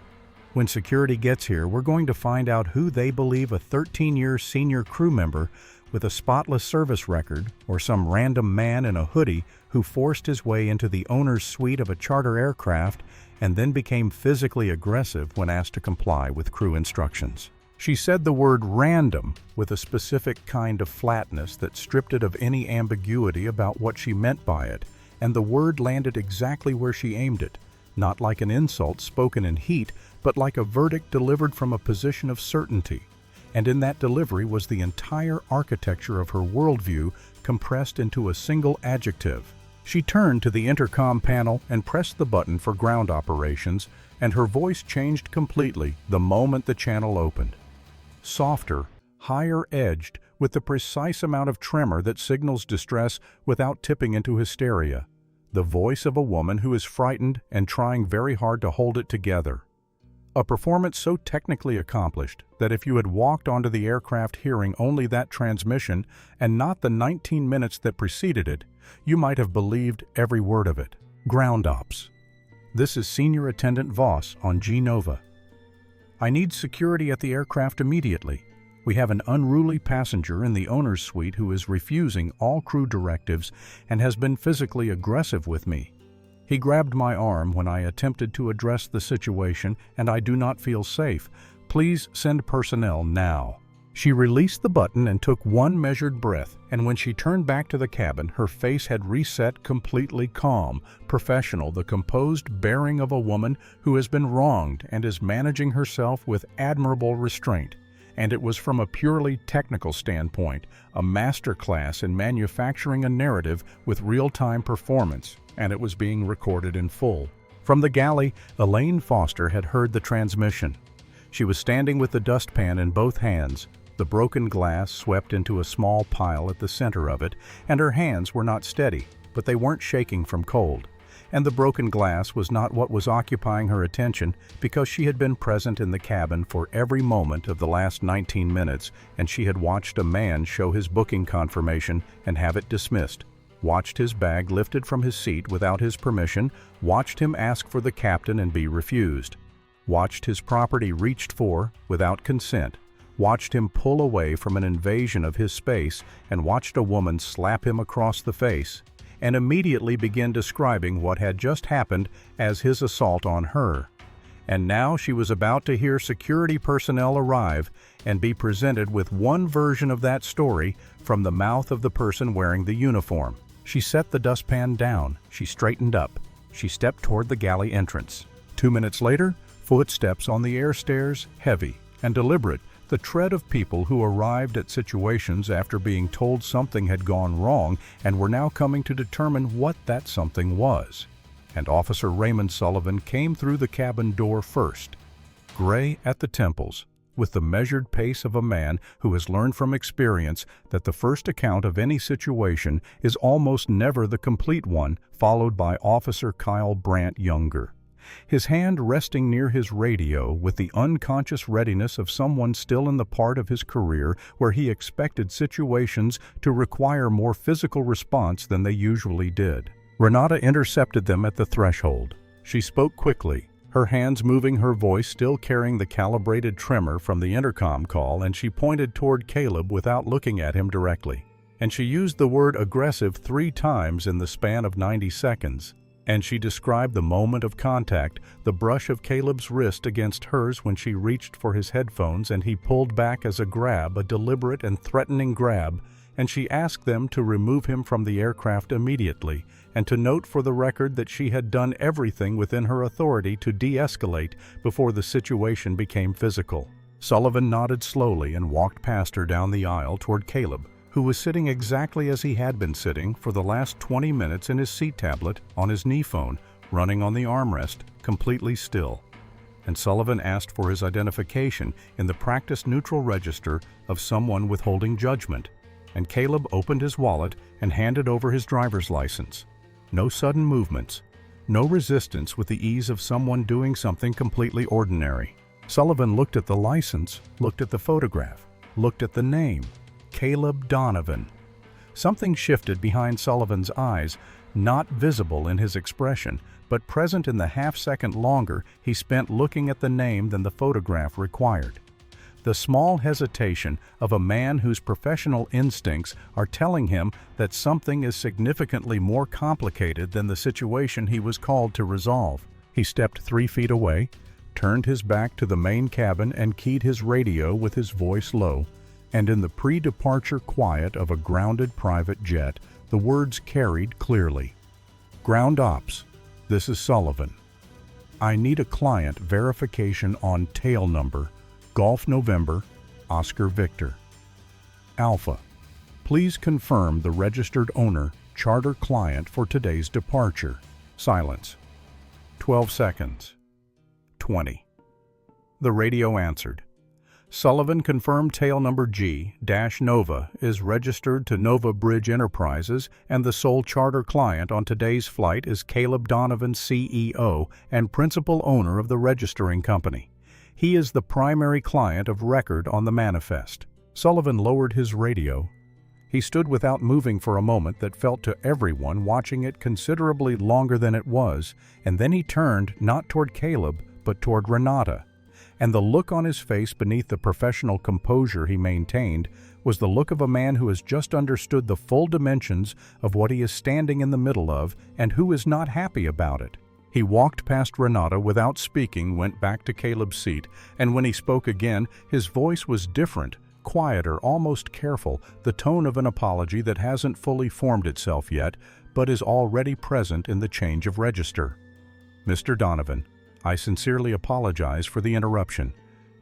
When security gets here, we're going to find out who they believe a 13-year senior crew member with a spotless service record, or some random man in a hoodie who forced his way into the owner's suite of a charter aircraft and then became physically aggressive when asked to comply with crew instructions." She said the word random with a specific kind of flatness that stripped it of any ambiguity about what she meant by it, and the word landed exactly where she aimed it, not like an insult spoken in heat, but like a verdict delivered from a position of certainty. And in that delivery was the entire architecture of her worldview compressed into a single adjective. She turned to the intercom panel and pressed the button for ground operations, and her voice changed completely the moment the channel opened. Softer, higher-edged, with the precise amount of tremor that signals distress without tipping into hysteria. The voice of a woman who is frightened and trying very hard to hold it together. A performance so technically accomplished that if you had walked onto the aircraft hearing only that transmission and not the 19 minutes that preceded it, you might have believed every word of it. Ground Ops. This is Senior Attendant Voss on G-Nova. I need security at the aircraft immediately. We have an unruly passenger in the owner's suite who is refusing all crew directives and has been physically aggressive with me. He grabbed my arm when I attempted to address the situation, and I do not feel safe. Please send personnel now. She released the button and took one measured breath, and when she turned back to the cabin, her face had reset completely calm, professional, the composed bearing of a woman who has been wronged and is managing herself with admirable restraint. And it was from a purely technical standpoint, a masterclass in manufacturing a narrative with real-time performance, and it was being recorded in full. From the galley, Elaine Foster had heard the transmission. She was standing with the dustpan in both hands. The broken glass swept into a small pile at the center of it, and her hands were not steady, but they weren't shaking from cold. And the broken glass was not what was occupying her attention because she had been present in the cabin for every moment of the last 19 minutes, and she had watched a man show his booking confirmation and have it dismissed, watched his bag lifted from his seat without his permission, watched him ask for the captain and be refused, watched his property reached for without consent, watched him pull away from an invasion of his space, and watched a woman slap him across the face, and immediately begin describing what had just happened as his assault on her. And now she was about to hear security personnel arrive and be presented with one version of that story from the mouth of the person wearing the uniform. She set the dustpan down. She straightened up. She stepped toward the galley entrance. 2 minutes later, footsteps on the air stairs, heavy and deliberate, the tread of people who arrived at situations after being told something had gone wrong and were now coming to determine what that something was. And Officer Raymond Sullivan came through the cabin door first, gray at the temples, with the measured pace of a man who has learned from experience that the first account of any situation is almost never the complete one, followed by Officer Kyle Brandt Younger. His hand resting near his radio with the unconscious readiness of someone still in the part of his career where he expected situations to require more physical response than they usually did. Renata intercepted them at the threshold. She spoke quickly, her hands moving, her voice still carrying the calibrated tremor from the intercom call, and she pointed toward Caleb without looking at him directly. And she used the word aggressive 3 times in the span of 90 seconds. And she described the moment of contact, the brush of Caleb's wrist against hers when she reached for his headphones and he pulled back as a grab, a deliberate and threatening grab, and she asked them to remove him from the aircraft immediately, and to note for the record that she had done everything within her authority to de-escalate before the situation became physical. Sullivan nodded slowly and walked past her down the aisle toward Caleb, who was sitting exactly as he had been sitting for the last 20 minutes in his seat tablet on his knee phone, running on the armrest, completely still. And Sullivan asked for his identification in the practice-neutral register of someone withholding judgment, and Caleb opened his wallet and handed over his driver's license. No sudden movements, no resistance, with the ease of someone doing something completely ordinary. Sullivan looked at the license, looked at the photograph, looked at the name. Caleb Donovan. Something shifted behind Sullivan's eyes, not visible in his expression, but present in the half-second longer he spent looking at the name than the photograph required. The small hesitation of a man whose professional instincts are telling him that something is significantly more complicated than the situation he was called to resolve. He stepped 3 feet away, turned his back to the main cabin and keyed his radio with his voice low. And in the pre-departure quiet of a grounded private jet, the words carried clearly. Ground Ops, this is Sullivan. I need a client verification on tail number, Golf November, Oscar Victor. Alpha, please confirm the registered owner, charter client for today's departure. Silence. 12 seconds. 20. The radio answered. Sullivan confirmed tail number G-Nova is registered to Nova Bridge Enterprises, and the sole charter client on today's flight is Caleb Donovan, CEO and principal owner of the registering company. He is the primary client of record on the manifest. Sullivan lowered his radio. He stood without moving for a moment that felt to everyone watching it considerably longer than it was, and then he turned not toward Caleb but toward Renata. And the look on his face beneath the professional composure he maintained was the look of a man who has just understood the full dimensions of what he is standing in the middle of and who is not happy about it. He walked past Renata without speaking, went back to Caleb's seat, and when he spoke again, his voice was different, quieter, almost careful, the tone of an apology that hasn't fully formed itself yet, but is already present in the change of register. "Mr. Donovan, I sincerely apologize for the interruption.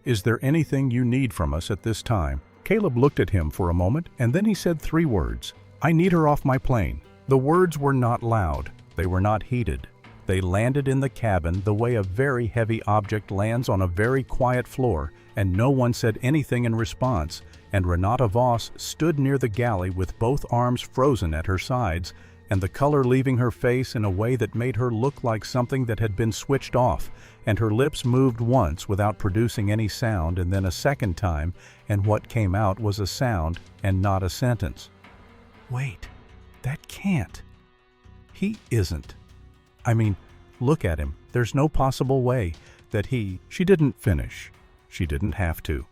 Is there anything you need from us at this time?" Caleb looked at him for a moment, and then he said 3 words. "I need her off my plane." The words were not loud. They were not heated. They landed in the cabin the way a very heavy object lands on a very quiet floor, and no one said anything in response, and Renata Voss stood near the galley with both arms frozen at her sides, and the color leaving her face in a way that made her look like something that had been switched off, and her lips moved once without producing any sound, and then a second time, and what came out was a sound and not a sentence. "Wait, that can't. He isn't. I mean, look at him. There's no possible way that he—" She didn't finish. She didn't have to.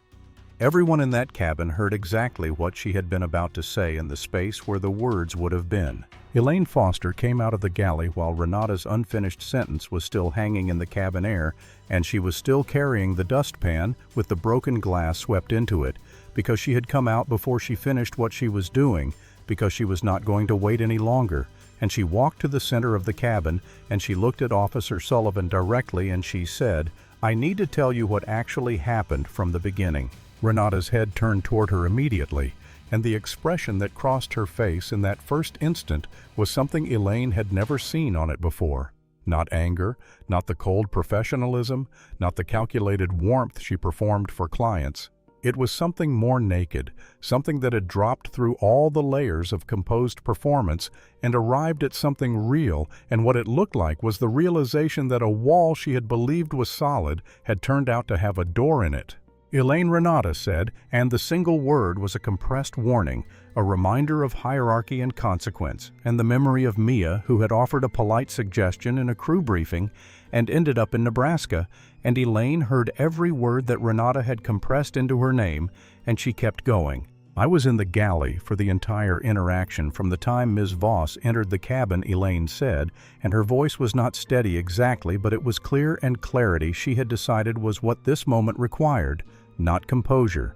Everyone in that cabin heard exactly what she had been about to say in the space where the words would have been. Elaine Foster came out of the galley while Renata's unfinished sentence was still hanging in the cabin air, and she was still carrying the dustpan with the broken glass swept into it, because she had come out before she finished what she was doing, because she was not going to wait any longer, and she walked to the center of the cabin, and she looked at Officer Sullivan directly, and she said, "I need to tell you what actually happened from the beginning." Renata's head turned toward her immediately, and the expression that crossed her face in that first instant was something Elaine had never seen on it before. Not anger, not the cold professionalism, not the calculated warmth she performed for clients. It was something more naked, something that had dropped through all the layers of composed performance and arrived at something real, and what it looked like was the realization that a wall she had believed was solid had turned out to have a door in it. "Elaine," Renata said, and the single word was a compressed warning, a reminder of hierarchy and consequence, and the memory of Mia, who had offered a polite suggestion in a crew briefing and ended up in Nebraska, and Elaine heard every word that Renata had compressed into her name, and she kept going. "I was in the galley for the entire interaction from the time Ms. Voss entered the cabin," Elaine said, and her voice was not steady exactly, but it was clear, and clarity she had decided was what this moment required, not composure.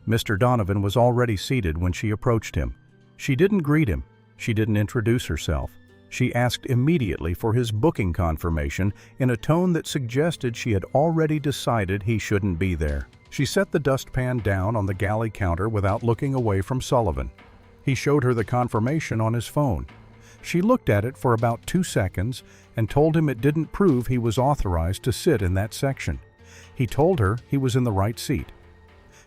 Mr. Donovan was already seated when she approached him. She didn't greet him. She didn't introduce herself. She asked immediately for his booking confirmation in a tone that suggested she had already decided he shouldn't be there. She set the dustpan down on the galley counter without looking away from Sullivan. He showed her the confirmation on his phone. She looked at it for about 2 seconds and told him it didn't prove he was authorized to sit in that section. He told her he was in the right seat.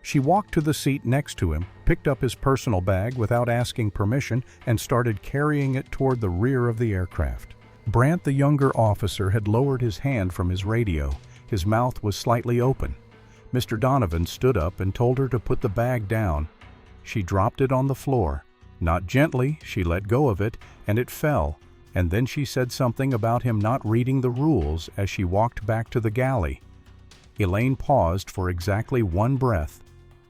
She walked to the seat next to him, picked up his personal bag without asking permission, and started carrying it toward the rear of the aircraft. Brandt, the younger officer, had lowered his hand from his radio. His mouth was slightly open. Mr. Donovan stood up and told her to put the bag down. She dropped it on the floor. Not gently, she let go of it, and it fell, and then she said something about him not reading the rules as she walked back to the galley. Elaine paused for exactly 1 breath.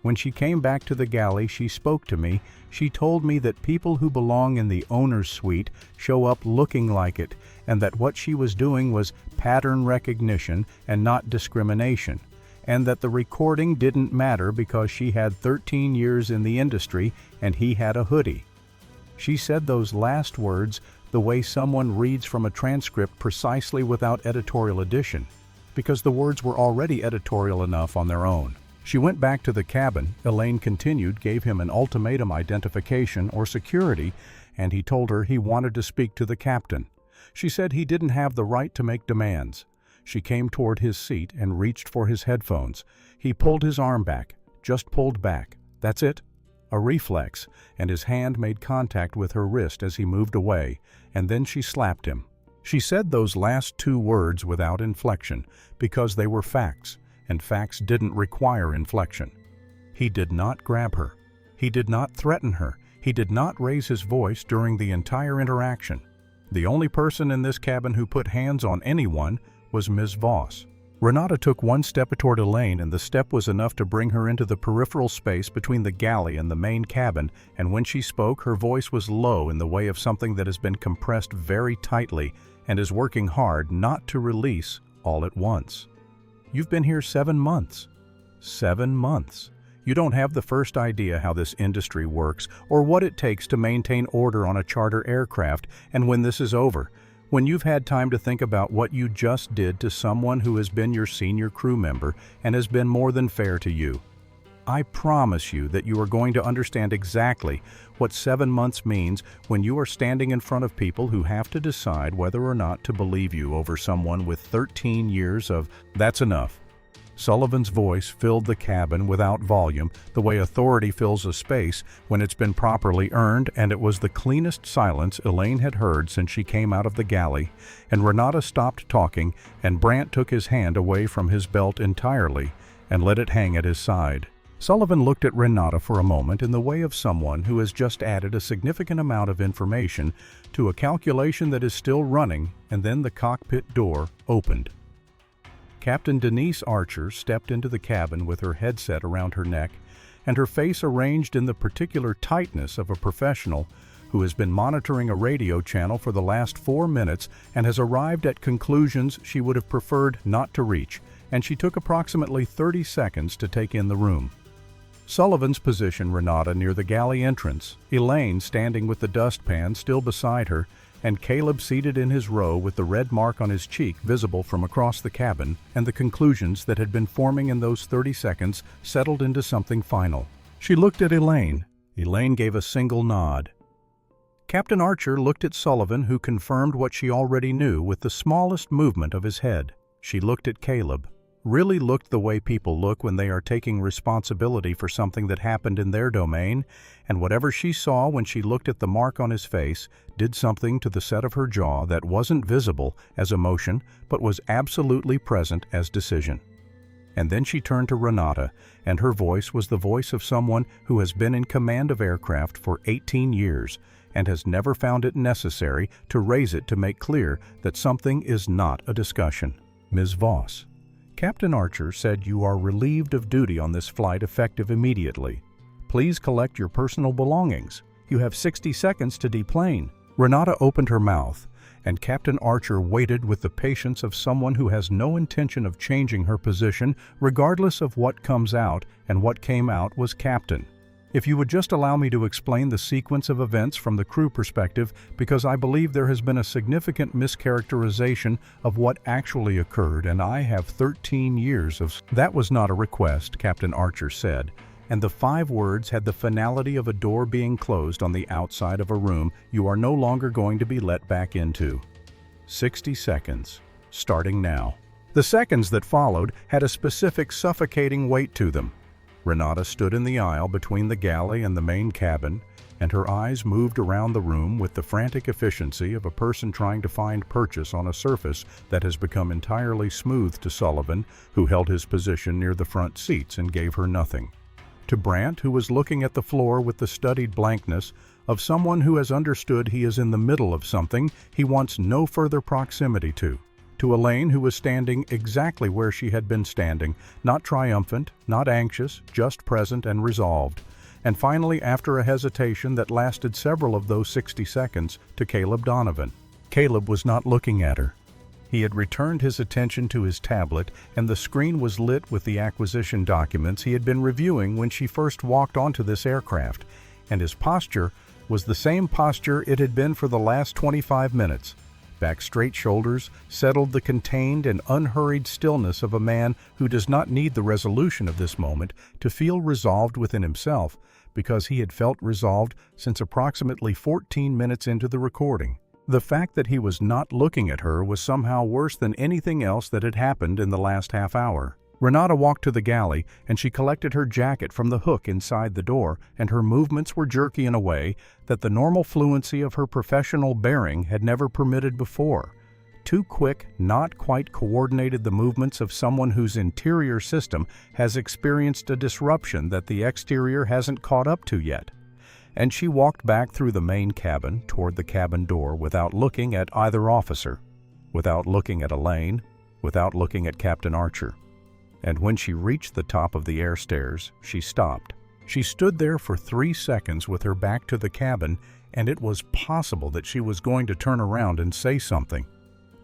When she came back to the galley, she spoke to me. She told me that people who belong in the owner's suite show up looking like it, and that what she was doing was pattern recognition and not discrimination, and that the recording didn't matter because she had 13 years in the industry and he had a hoodie. She said those last words the way someone reads from a transcript precisely without editorial addition, because the words were already editorial enough on their own. She went back to the cabin. Elaine continued, gave him an ultimatum: identification or security, and he told her he wanted to speak to the captain. She said he didn't have the right to make demands. She came toward his seat and reached for his headphones. He pulled his arm back, just pulled back. That's it. A reflex, and his hand made contact with her wrist as he moved away, and then she slapped him. She said those last two words without inflection, because they were facts, and facts didn't require inflection. He did not grab her. He did not threaten her. He did not raise his voice during the entire interaction. The only person in this cabin who put hands on anyone was Ms. Voss. Renata took one step toward Elaine, and the step was enough to bring her into the peripheral space between the galley and the main cabin, and when she spoke, her voice was low in the way of something that has been compressed very tightly and is working hard not to release all at once. You've been here 7 months. 7 months. You don't have the first idea how this industry works or what it takes to maintain order on a charter aircraft, and when this is over, when you've had time to think about what you just did to someone who has been your senior crew member and has been more than fair to you. I promise you that you are going to understand exactly what 7 months means when you are standing in front of people who have to decide whether or not to believe you over someone with 13 years of, "That's enough." Sullivan's voice filled the cabin without volume, the way authority fills a space when it's been properly earned, and it was the cleanest silence Elaine had heard since she came out of the galley, and Renata stopped talking, and Brant took his hand away from his belt entirely and let it hang at his side. Sullivan looked at Renata for a moment in the way of someone who has just added a significant amount of information to a calculation that is still running, and then the cockpit door opened. Captain Denise Archer stepped into the cabin with her headset around her neck and her face arranged in the particular tightness of a professional who has been monitoring a radio channel for the last 4 minutes and has arrived at conclusions she would have preferred not to reach, and she took approximately 30 seconds to take in the room. Sullivan's position Renata near the galley entrance, Elaine standing with the dustpan still beside her, and Caleb seated in his row with the red mark on his cheek visible from across the cabin, and the conclusions that had been forming in those 30 seconds settled into something final. She looked at Elaine. Elaine gave a single nod. Captain Archer looked at Sullivan, who confirmed what she already knew with the smallest movement of his head. She looked at Caleb. Really looked the way people look when they are taking responsibility for something that happened in their domain, and whatever she saw when she looked at the mark on his face did something to the set of her jaw that wasn't visible as emotion but was absolutely present as decision. And then she turned to Renata, and her voice was the voice of someone who has been in command of aircraft for 18 years and has never found it necessary to raise it to make clear that something is not a discussion. Ms. Voss. Captain Archer said you are relieved of duty on this flight effective immediately. Please collect your personal belongings. You have 60 seconds to deplane. Renata opened her mouth, and Captain Archer waited with the patience of someone who has no intention of changing her position regardless of what comes out, and what came out was Captain. If you would just allow me to explain the sequence of events from the crew perspective, because I believe there has been a significant mischaracterization of what actually occurred, and I have 13 years of... That was not a request, Captain Archer said, and the 5 words had the finality of a door being closed on the outside of a room you are no longer going to be let back into. 60 seconds, starting now. The seconds that followed had a specific suffocating weight to them. Renata stood in the aisle between the galley and the main cabin, and her eyes moved around the room with the frantic efficiency of a person trying to find purchase on a surface that has become entirely smooth to Sullivan, who held his position near the front seats and gave her nothing. To Brant, who was looking at the floor with the studied blankness of someone who has understood he is in the middle of something he wants no further proximity to. To Elaine, who was standing exactly where she had been standing, not triumphant, not anxious, just present and resolved. And finally, after a hesitation that lasted several of those 60 seconds, to Caleb Donovan. Caleb was not looking at her. He had returned his attention to his tablet, and the screen was lit with the acquisition documents he had been reviewing when she first walked onto this aircraft, and his posture was the same posture it had been for the last 25 minutes. Back straight shoulders settled the contained and unhurried stillness of a man who does not need the resolution of this moment to feel resolved within himself, because he had felt resolved since approximately 14 minutes into the recording. The fact that he was not looking at her was somehow worse than anything else that had happened in the last half hour. Renata walked to the galley, and she collected her jacket from the hook inside the door, and her movements were jerky in a way that the normal fluency of her professional bearing had never permitted before. Too quick, not quite coordinated the movements of someone whose interior system has experienced a disruption that the exterior hasn't caught up to yet. And she walked back through the main cabin toward the cabin door without looking at either officer, without looking at Elaine, without looking at Captain Archer. And when she reached the top of the air stairs, she stopped. She stood there for 3 seconds with her back to the cabin, and it was possible that she was going to turn around and say something.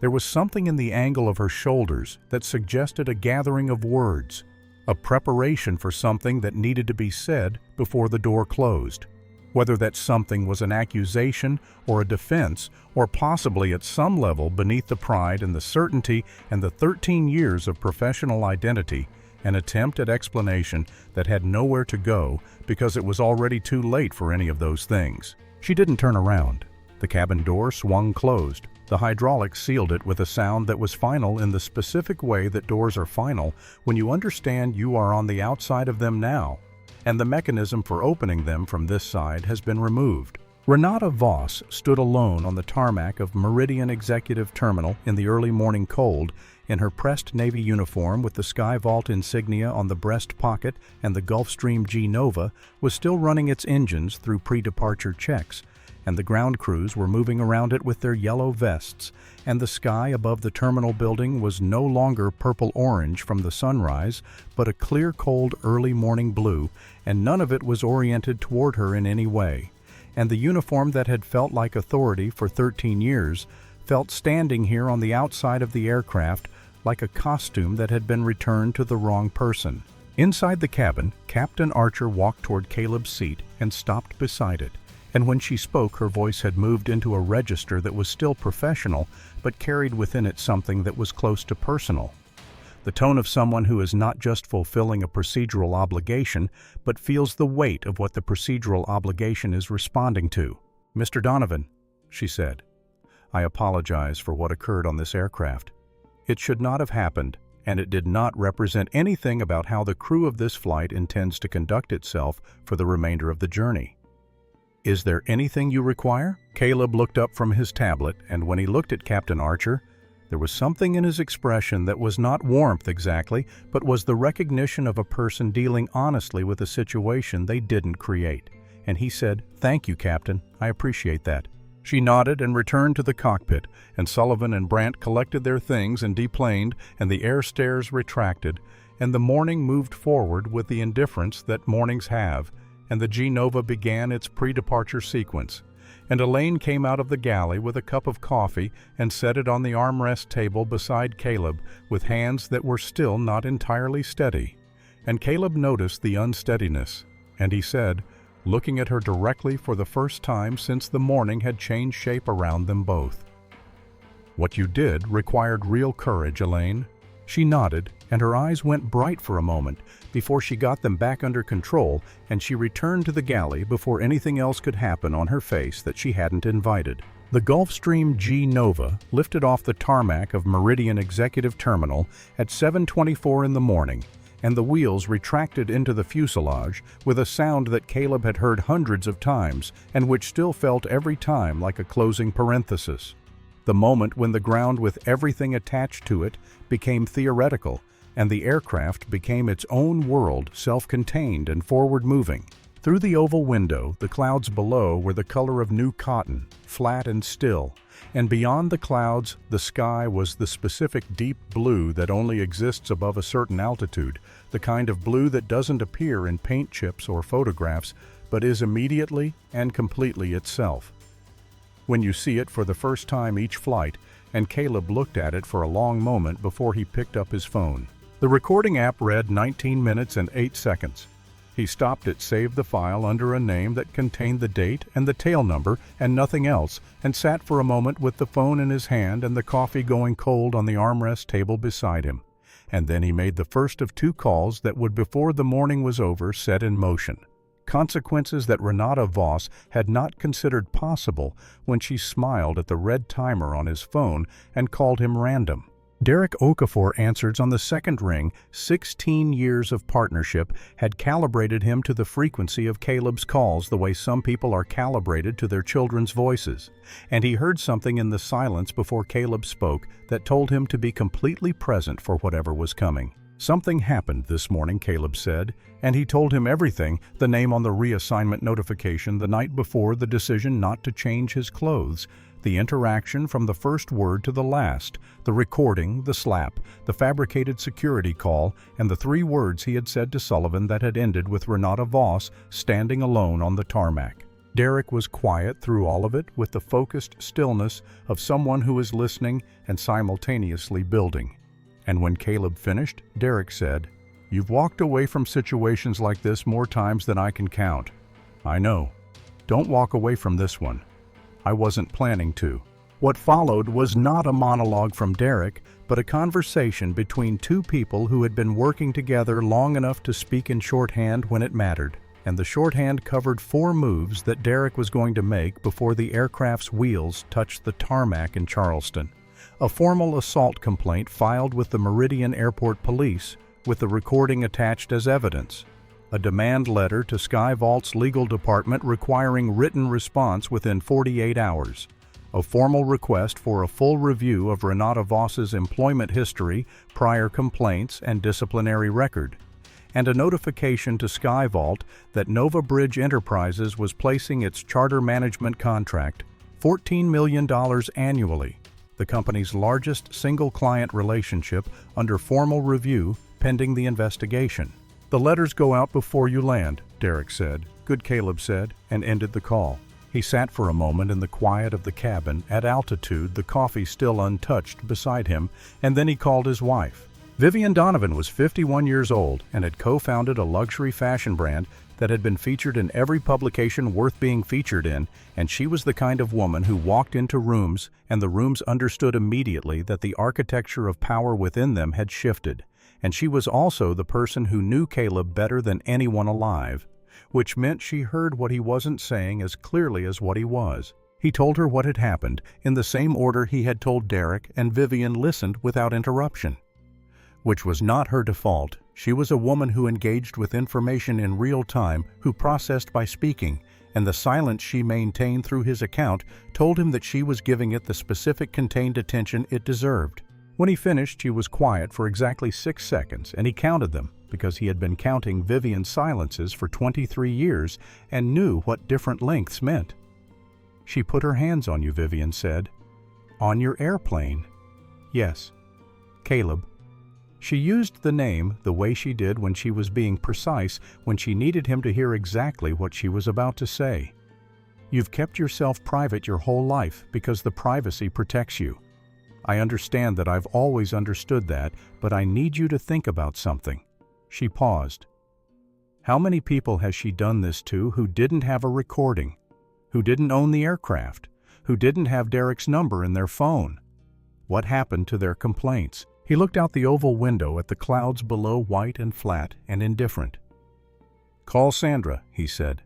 There was something in the angle of her shoulders that suggested a gathering of words, a preparation for something that needed to be said before the door closed. Whether that something was an accusation or a defense, or possibly at some level beneath the pride and the certainty and the 13 years of professional identity, an attempt at explanation that had nowhere to go because it was already too late for any of those things. She didn't turn around. The cabin door swung closed. The hydraulics sealed it with a sound that was final in the specific way that doors are final when you understand you are on the outside of them now, and the mechanism for opening them from this side has been removed. Renata Voss stood alone on the tarmac of Meridian Executive Terminal in the early morning cold, in her pressed Navy uniform with the Sky Vault insignia on the breast pocket, and the Gulfstream G Nova was still running its engines through pre-departure checks, and the ground crews were moving around it with their yellow vests, and the sky above the terminal building was no longer purple-orange from the sunrise, but a clear, cold, early morning blue, and none of it was oriented toward her in any way. And the uniform that had felt like authority for 13 years felt standing here on the outside of the aircraft like a costume that had been returned to the wrong person. Inside the cabin, Captain Archer walked toward Caleb's seat and stopped beside it. And when she spoke, her voice had moved into a register that was still professional, but carried within it something that was close to personal. The tone of someone who is not just fulfilling a procedural obligation, but feels the weight of what the procedural obligation is responding to. "Mr. Donovan," she said, "I apologize for what occurred on this aircraft. It should not have happened, and it did not represent anything about how the crew of this flight intends to conduct itself for the remainder of the journey. Is there anything you require?" Caleb looked up from his tablet, and when he looked at Captain Archer, there was something in his expression that was not warmth exactly, but was the recognition of a person dealing honestly with a situation they didn't create. And he said, "Thank you, Captain. I appreciate that." She nodded and returned to the cockpit, and Sullivan and Brandt collected their things and deplaned, and the air stairs retracted, and the morning moved forward with the indifference that mornings have, and the G-Nova began its pre-departure sequence. And Elaine came out of the galley with a cup of coffee and set it on the armrest table beside Caleb with hands that were still not entirely steady. And Caleb noticed the unsteadiness, and he said, looking at her directly for the first time since the morning had changed shape around them both, "What you did required real courage, Elaine." She nodded, and her eyes went bright for a moment before she got them back under control, and she returned to the galley before anything else could happen on her face that she hadn't invited. The Gulfstream G Nova lifted off the tarmac of Meridian Executive Terminal at 7:24 in the morning, and the wheels retracted into the fuselage with a sound that Caleb had heard hundreds of times and which still felt every time like a closing parenthesis. The moment when the ground with everything attached to it became theoretical, and the aircraft became its own world, self-contained and forward-moving. Through the oval window, the clouds below were the color of new cotton, flat and still, and beyond the clouds, the sky was the specific deep blue that only exists above a certain altitude, the kind of blue that doesn't appear in paint chips or photographs, but is immediately and completely itself. When you see it for the first time each flight, and Caleb looked at it for a long moment before he picked up his phone. The recording app read 19 minutes and 8 seconds. He stopped it, saved the file under a name that contained the date and the tail number and nothing else, and sat for a moment with the phone in his hand and the coffee going cold on the armrest table beside him. And then he made the first of 2 calls that would, before the morning was over, set in motion. consequences that Renata Voss had not considered possible when she smiled at the red timer on his phone and called him random. Derek Okafor answers on the second ring. 16 years of partnership had calibrated him to the frequency of Caleb's calls the way some people are calibrated to their children's voices. And he heard something in the silence before Caleb spoke that told him to be completely present for whatever was coming. "Something happened this morning," Caleb said, and he told him everything, the name on the reassignment notification the night before, the decision not to change his clothes, the interaction from the first word to the last, the recording, the slap, the fabricated security call, and the 3 words he had said to Sullivan that had ended with Renata Voss standing alone on the tarmac. Derek was quiet through all of it, with the focused stillness of someone who is listening and simultaneously building. And when Caleb finished, Derek said, "You've walked away from situations like this more times than I can count. I know. Don't walk away from this one. I wasn't planning to." What followed was not a monologue from Derek, but a conversation between 2 people who had been working together long enough to speak in shorthand when it mattered. And the shorthand covered 4 moves that Derek was going to make before the aircraft's wheels touched the tarmac in Charleston. A formal assault complaint filed with the Meridian Airport Police, with the recording attached as evidence. A demand letter to SkyVault's legal department requiring written response within 48 hours. A formal request for a full review of Renata Voss's employment history, prior complaints, and disciplinary record. And a notification to SkyVault that Nova Bridge Enterprises was placing its charter management contract, $14 million annually, the company's largest single-client relationship, under formal review pending the investigation. "The letters go out before you land," Derek said. "Good," Caleb said, and ended the call. He sat for a moment in the quiet of the cabin, at altitude, the coffee still untouched beside him, and then he called his wife. Vivian Donovan was 51 years old and had co-founded a luxury fashion brand that had been featured in every publication worth being featured in, and she was the kind of woman who walked into rooms and the rooms understood immediately that the architecture of power within them had shifted. And she was also the person who knew Caleb better than anyone alive, which meant she heard what he wasn't saying as clearly as what he was. He told her what had happened, in the same order he had told Derek, and Vivian listened without interruption. Which was not her default. She was a woman who engaged with information in real time, who processed by speaking, and the silence she maintained through his account told him that she was giving it the specific contained attention it deserved. When he finished, she was quiet for exactly 6 seconds, and he counted them, because he had been counting Vivian's silences for 23 years and knew what different lengths meant. "She put her hands on you," Vivian said. "On your airplane?" "Yes." "Caleb." She used the name the way she did when she was being precise, when she needed him to hear exactly what she was about to say. "You've kept yourself private your whole life because the privacy protects you. I understand that. I've always understood that, but I need you to think about something." She paused. How many people has she done this to who didn't have a recording, who didn't own the aircraft, who didn't have Derek's number in their phone? What happened to their complaints? He looked out the oval window at the clouds below, white and flat and indifferent. "Call Sandra," he said.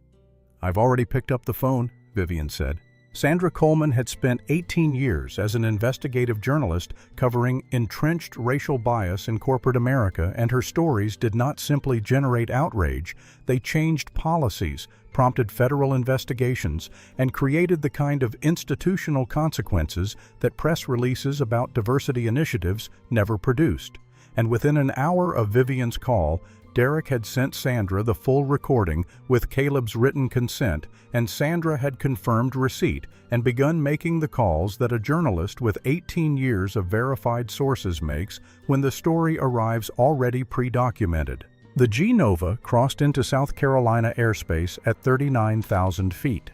"I've already picked up the phone," Vivian said. Sandra Coleman had spent 18 years as an investigative journalist covering entrenched racial bias in corporate America, and her stories did not simply generate outrage, they changed policies, prompted federal investigations, and created the kind of institutional consequences that press releases about diversity initiatives never produced. And within an hour of Vivian's call, Derek had sent Sandra the full recording with Caleb's written consent, and Sandra had confirmed receipt and begun making the calls that a journalist with 18 years of verified sources makes when the story arrives already pre-documented. The G-Nova crossed into South Carolina airspace at 39,000 feet.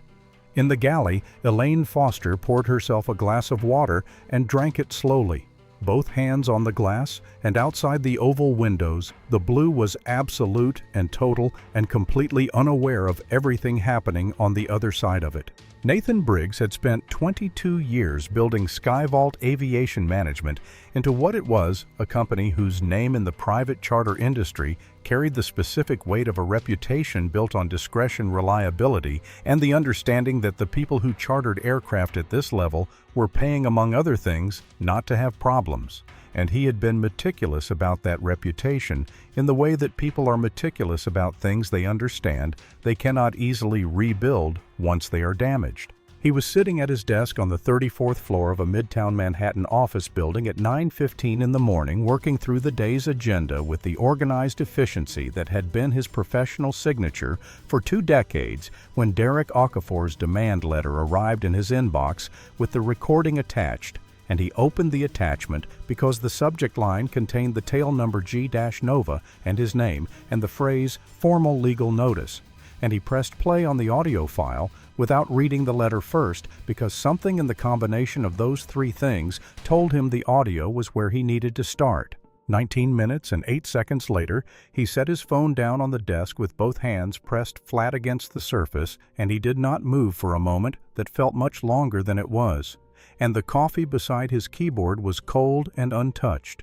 In the galley, Elaine Foster poured herself a glass of water and drank it slowly, both hands on the glass, and outside the oval windows, the blue was absolute and total and completely unaware of everything happening on the other side of it. Nathan Briggs had spent 22 years building SkyVault Aviation Management into what it was, a company whose name in the private charter industry carried the specific weight of a reputation built on discretion, reliability, and the understanding that the people who chartered aircraft at this level were paying, among other things, not to have problems. And he had been meticulous about that reputation in the way that people are meticulous about things they understand they cannot easily rebuild once they are damaged. He was sitting at his desk on the 34th floor of a Midtown Manhattan office building at 9:15 in the morning, working through the day's agenda with the organized efficiency that had been his professional signature for 2 decades, when Derek Okafor's demand letter arrived in his inbox with the recording attached, and he opened the attachment because the subject line contained the tail number G-Nova and his name and the phrase "formal legal notice," and he pressed play on the audio file without reading the letter first, because something in the combination of those 3 things told him the audio was where he needed to start. 19 minutes and 8 seconds later, he set his phone down on the desk with both hands pressed flat against the surface, and he did not move for a moment that felt much longer than it was. And the coffee beside his keyboard was cold and untouched.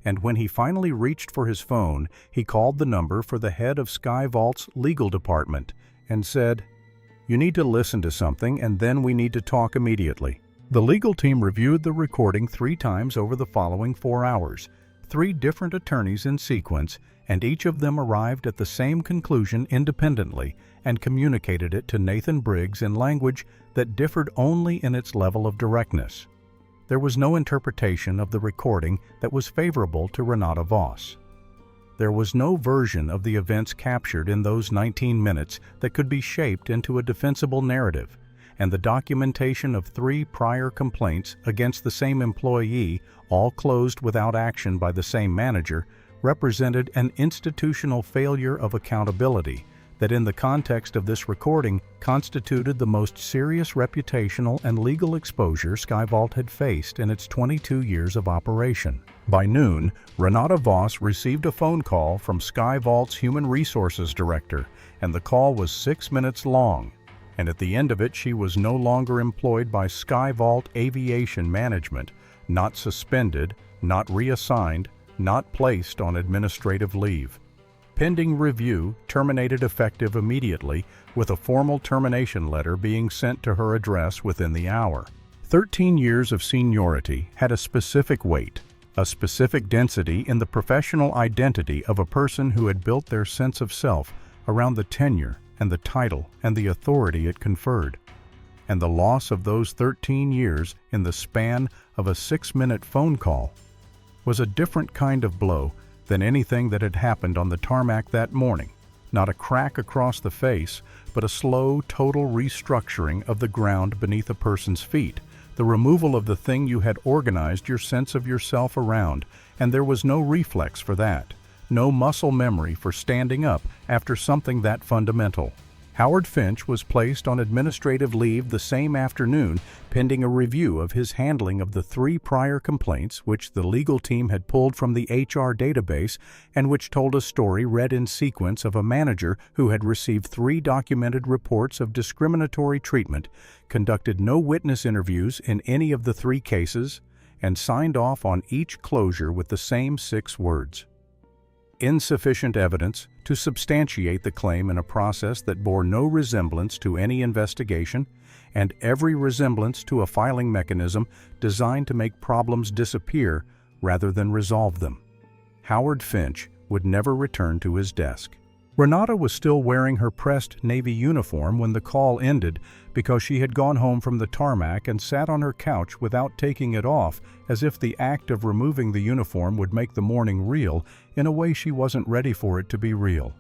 And when he finally reached for his phone, he called the number for the head of SkyVault's legal department and said, "You need to listen to something, and then we need to talk immediately." The legal team reviewed the recording 3 times over the following 4 hours, 3 different attorneys in sequence, and each of them arrived at the same conclusion independently and communicated it to Nathan Briggs in language that differed only in its level of directness. There was no interpretation of the recording that was favorable to Renata Voss. There was no version of the events captured in those 19 minutes that could be shaped into a defensible narrative, and the documentation of 3 prior complaints against the same employee, all closed without action by the same manager, represented an institutional failure of accountability that, in the context of this recording, constituted the most serious reputational and legal exposure SkyVault had faced in its 22 years of operation. By noon, Renata Voss received a phone call from SkyVault's Human Resources Director, and the call was 6 minutes long. And at the end of it, she was no longer employed by SkyVault Aviation Management, not suspended, not reassigned, not placed on administrative leave. Pending review, terminated effective immediately, with a formal termination letter being sent to her address within the hour. 13 years of seniority had a specific weight, a specific density in the professional identity of a person who had built their sense of self around the tenure and the title and the authority it conferred. And the loss of those 13 years in the span of a 6-minute phone call was a different kind of blow than anything that had happened on the tarmac that morning. Not a crack across the face, but a slow, total restructuring of the ground beneath a person's feet, the removal of the thing you had organized your sense of yourself around, and there was no reflex for that, no muscle memory for standing up after something that fundamental. Howard Finch was placed on administrative leave the same afternoon, pending a review of his handling of the 3 prior complaints which the legal team had pulled from the HR database and which told a story read in sequence of a manager who had received 3 documented reports of discriminatory treatment, conducted no witness interviews in any of the 3 cases, and signed off on each closure with the same 6 words: insufficient evidence to substantiate the claim in a process that bore no resemblance to any investigation, and every resemblance to a filing mechanism designed to make problems disappear rather than resolve them. Howard Finch would never return to his desk. Renata was still wearing her pressed Navy uniform when the call ended, because she had gone home from the tarmac and sat on her couch without taking it off, as if the act of removing the uniform would make the morning real in a way she wasn't ready for it to be real.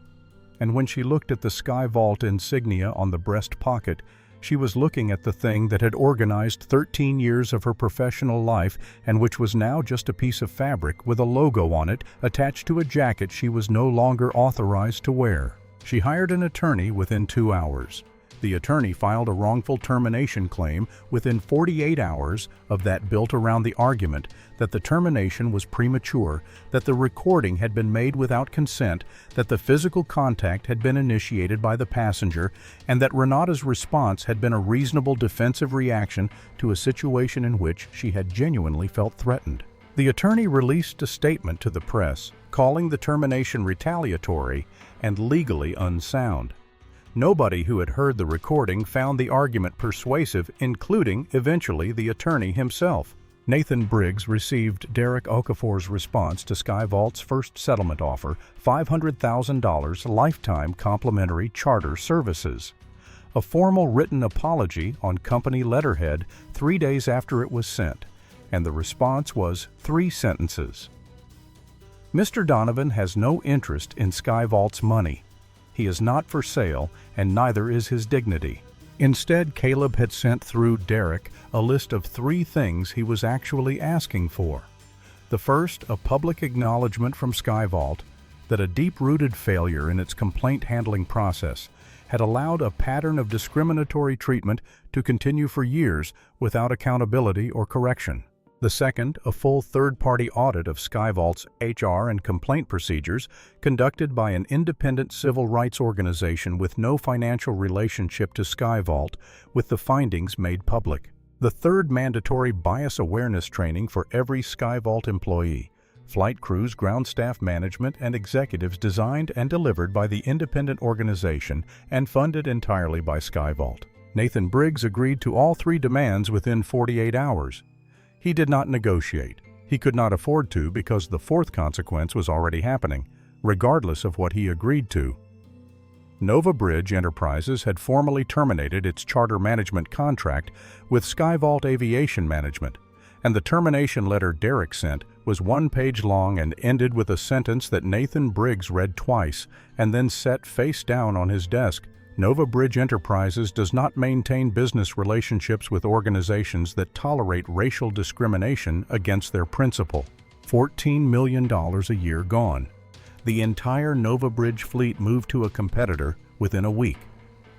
And when she looked at the SkyVault insignia on the breast pocket, she was looking at the thing that had organized 13 years of her professional life and which was now just a piece of fabric with a logo on it attached to a jacket she was no longer authorized to wear. She hired an attorney within 2 hours. The attorney filed a wrongful termination claim within 48 hours of that, built around the argument that the termination was premature, that the recording had been made without consent, that the physical contact had been initiated by the passenger, and that Renata's response had been a reasonable defensive reaction to a situation in which she had genuinely felt threatened. The attorney released a statement to the press, calling the termination retaliatory and legally unsound. Nobody who had heard the recording found the argument persuasive, including, eventually, the attorney himself. Nathan Briggs received Derek Okafor's response to SkyVault's first settlement offer, $500,000 lifetime complimentary charter services. A formal written apology on company letterhead 3 days after it was sent, and the response was 3 sentences. Mr. Donovan has no interest in SkyVault's money. He is not for sale, and neither is his dignity. Instead, Caleb had sent through Derek a list of 3 things he was actually asking for. The first, a public acknowledgement from SkyVault that a deep-rooted failure in its complaint handling process had allowed a pattern of discriminatory treatment to continue for years without accountability or correction. The second, a full third-party audit of SkyVault's HR and complaint procedures conducted by an independent civil rights organization with no financial relationship to SkyVault, with the findings made public. The third, mandatory bias awareness training for every SkyVault employee, flight crews, ground staff management, and executives, designed and delivered by the independent organization and funded entirely by SkyVault. Nathan Briggs agreed to all 3 demands within 48 hours. He did not negotiate. He could not afford to, because the 4th consequence was already happening, regardless of what he agreed to. Nova Bridge Enterprises had formally terminated its charter management contract with SkyVault Aviation Management, and the termination letter Derek sent was 1 page long and ended with a sentence that Nathan Briggs read twice and then set face down on his desk. Nova Bridge Enterprises does not maintain business relationships with organizations that tolerate racial discrimination against their principal. $14 million a year gone. The entire Nova Bridge fleet moved to a competitor within a week.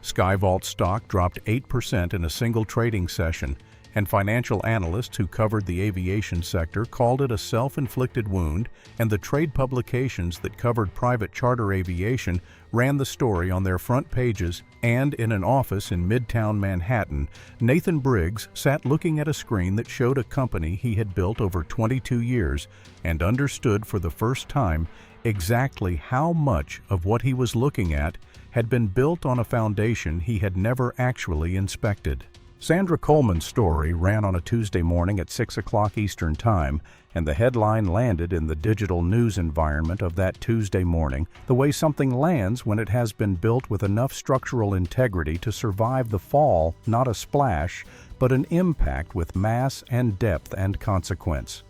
SkyVault stock dropped 8% in a single trading session, and financial analysts who covered the aviation sector called it a self-inflicted wound, and the trade publications that covered private charter aviation ran the story on their front pages, and in an office in Midtown Manhattan, Nathan Briggs sat looking at a screen that showed a company he had built over 22 years and understood for the first time exactly how much of what he was looking at had been built on a foundation he had never actually inspected. Sandra Coleman's story ran on a Tuesday morning at 6 o'clock Eastern Time, and the headline landed in the digital news environment of that Tuesday morning the way something lands when it has been built with enough structural integrity to survive the fall, not a splash, but an impact with mass and depth and consequence.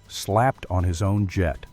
Slapped on his own jet.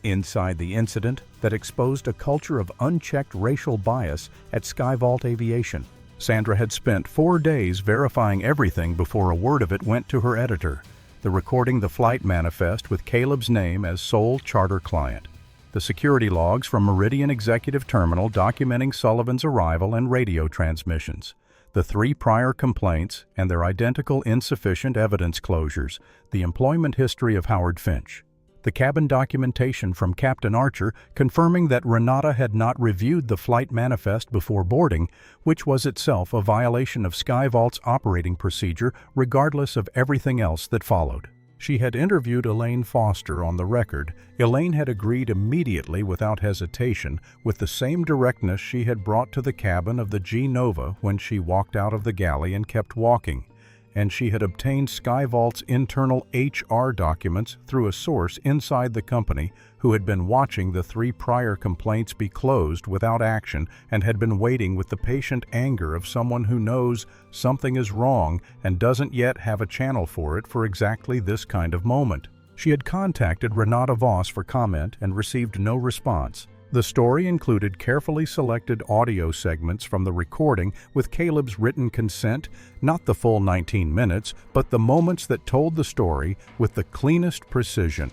Inside the incident that exposed a culture of unchecked racial bias at SkyVault Aviation. Sandra had spent 4 days verifying everything before a word of it went to her editor, the recording the flight manifest with Caleb's name as sole charter client, the security logs from Meridian Executive Terminal documenting Sullivan's arrival and radio transmissions, the 3 prior complaints and their identical insufficient evidence closures, the employment history of Howard Finch, the cabin documentation from Captain Archer confirming that Renata had not reviewed the flight manifest before boarding, which was itself a violation of SkyVault's operating procedure regardless of everything else that followed. She had interviewed Elaine Foster on the record. Elaine had agreed immediately without hesitation with the same directness she had brought to the cabin of the G Nova when she walked out of the galley and kept walking. And she had obtained SkyVault's internal HR documents through a source inside the company who had been watching the 3 prior complaints be closed without action and had been waiting with the patient anger of someone who knows something is wrong and doesn't yet have a channel for it for exactly this kind of moment. She had contacted Renata Voss for comment and received no response. The story included carefully selected audio segments from the recording with Caleb's written consent, not the full 19 minutes, but the moments that told the story with the cleanest precision.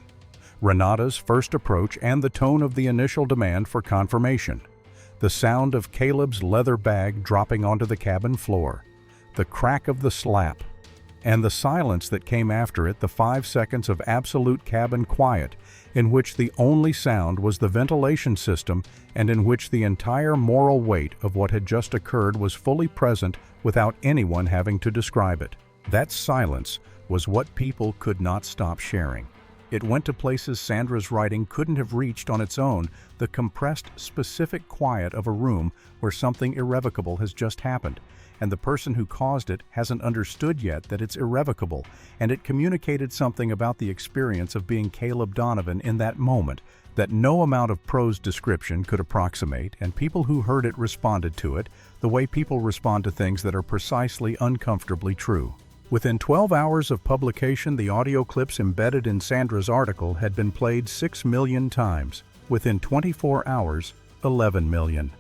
Renata's first approach and the tone of the initial demand for confirmation. The sound of Caleb's leather bag dropping onto the cabin floor. The crack of the slap. And the silence that came after it, the 5 seconds of absolute cabin quiet, in which the only sound was the ventilation system and in which the entire moral weight of what had just occurred was fully present without anyone having to describe it. That silence was what people could not stop sharing. It went to places Sandra's writing couldn't have reached on its own, the compressed, specific quiet of a room where something irrevocable has just happened, and the person who caused it hasn't understood yet that it's irrevocable, and it communicated something about the experience of being Caleb Donovan in that moment that no amount of prose description could approximate, and people who heard it responded to it the way people respond to things that are precisely uncomfortably true. Within 12 hours of publication, the audio clips embedded in Sandra's article had been played 6 million times. Within 24 hours, 11 million.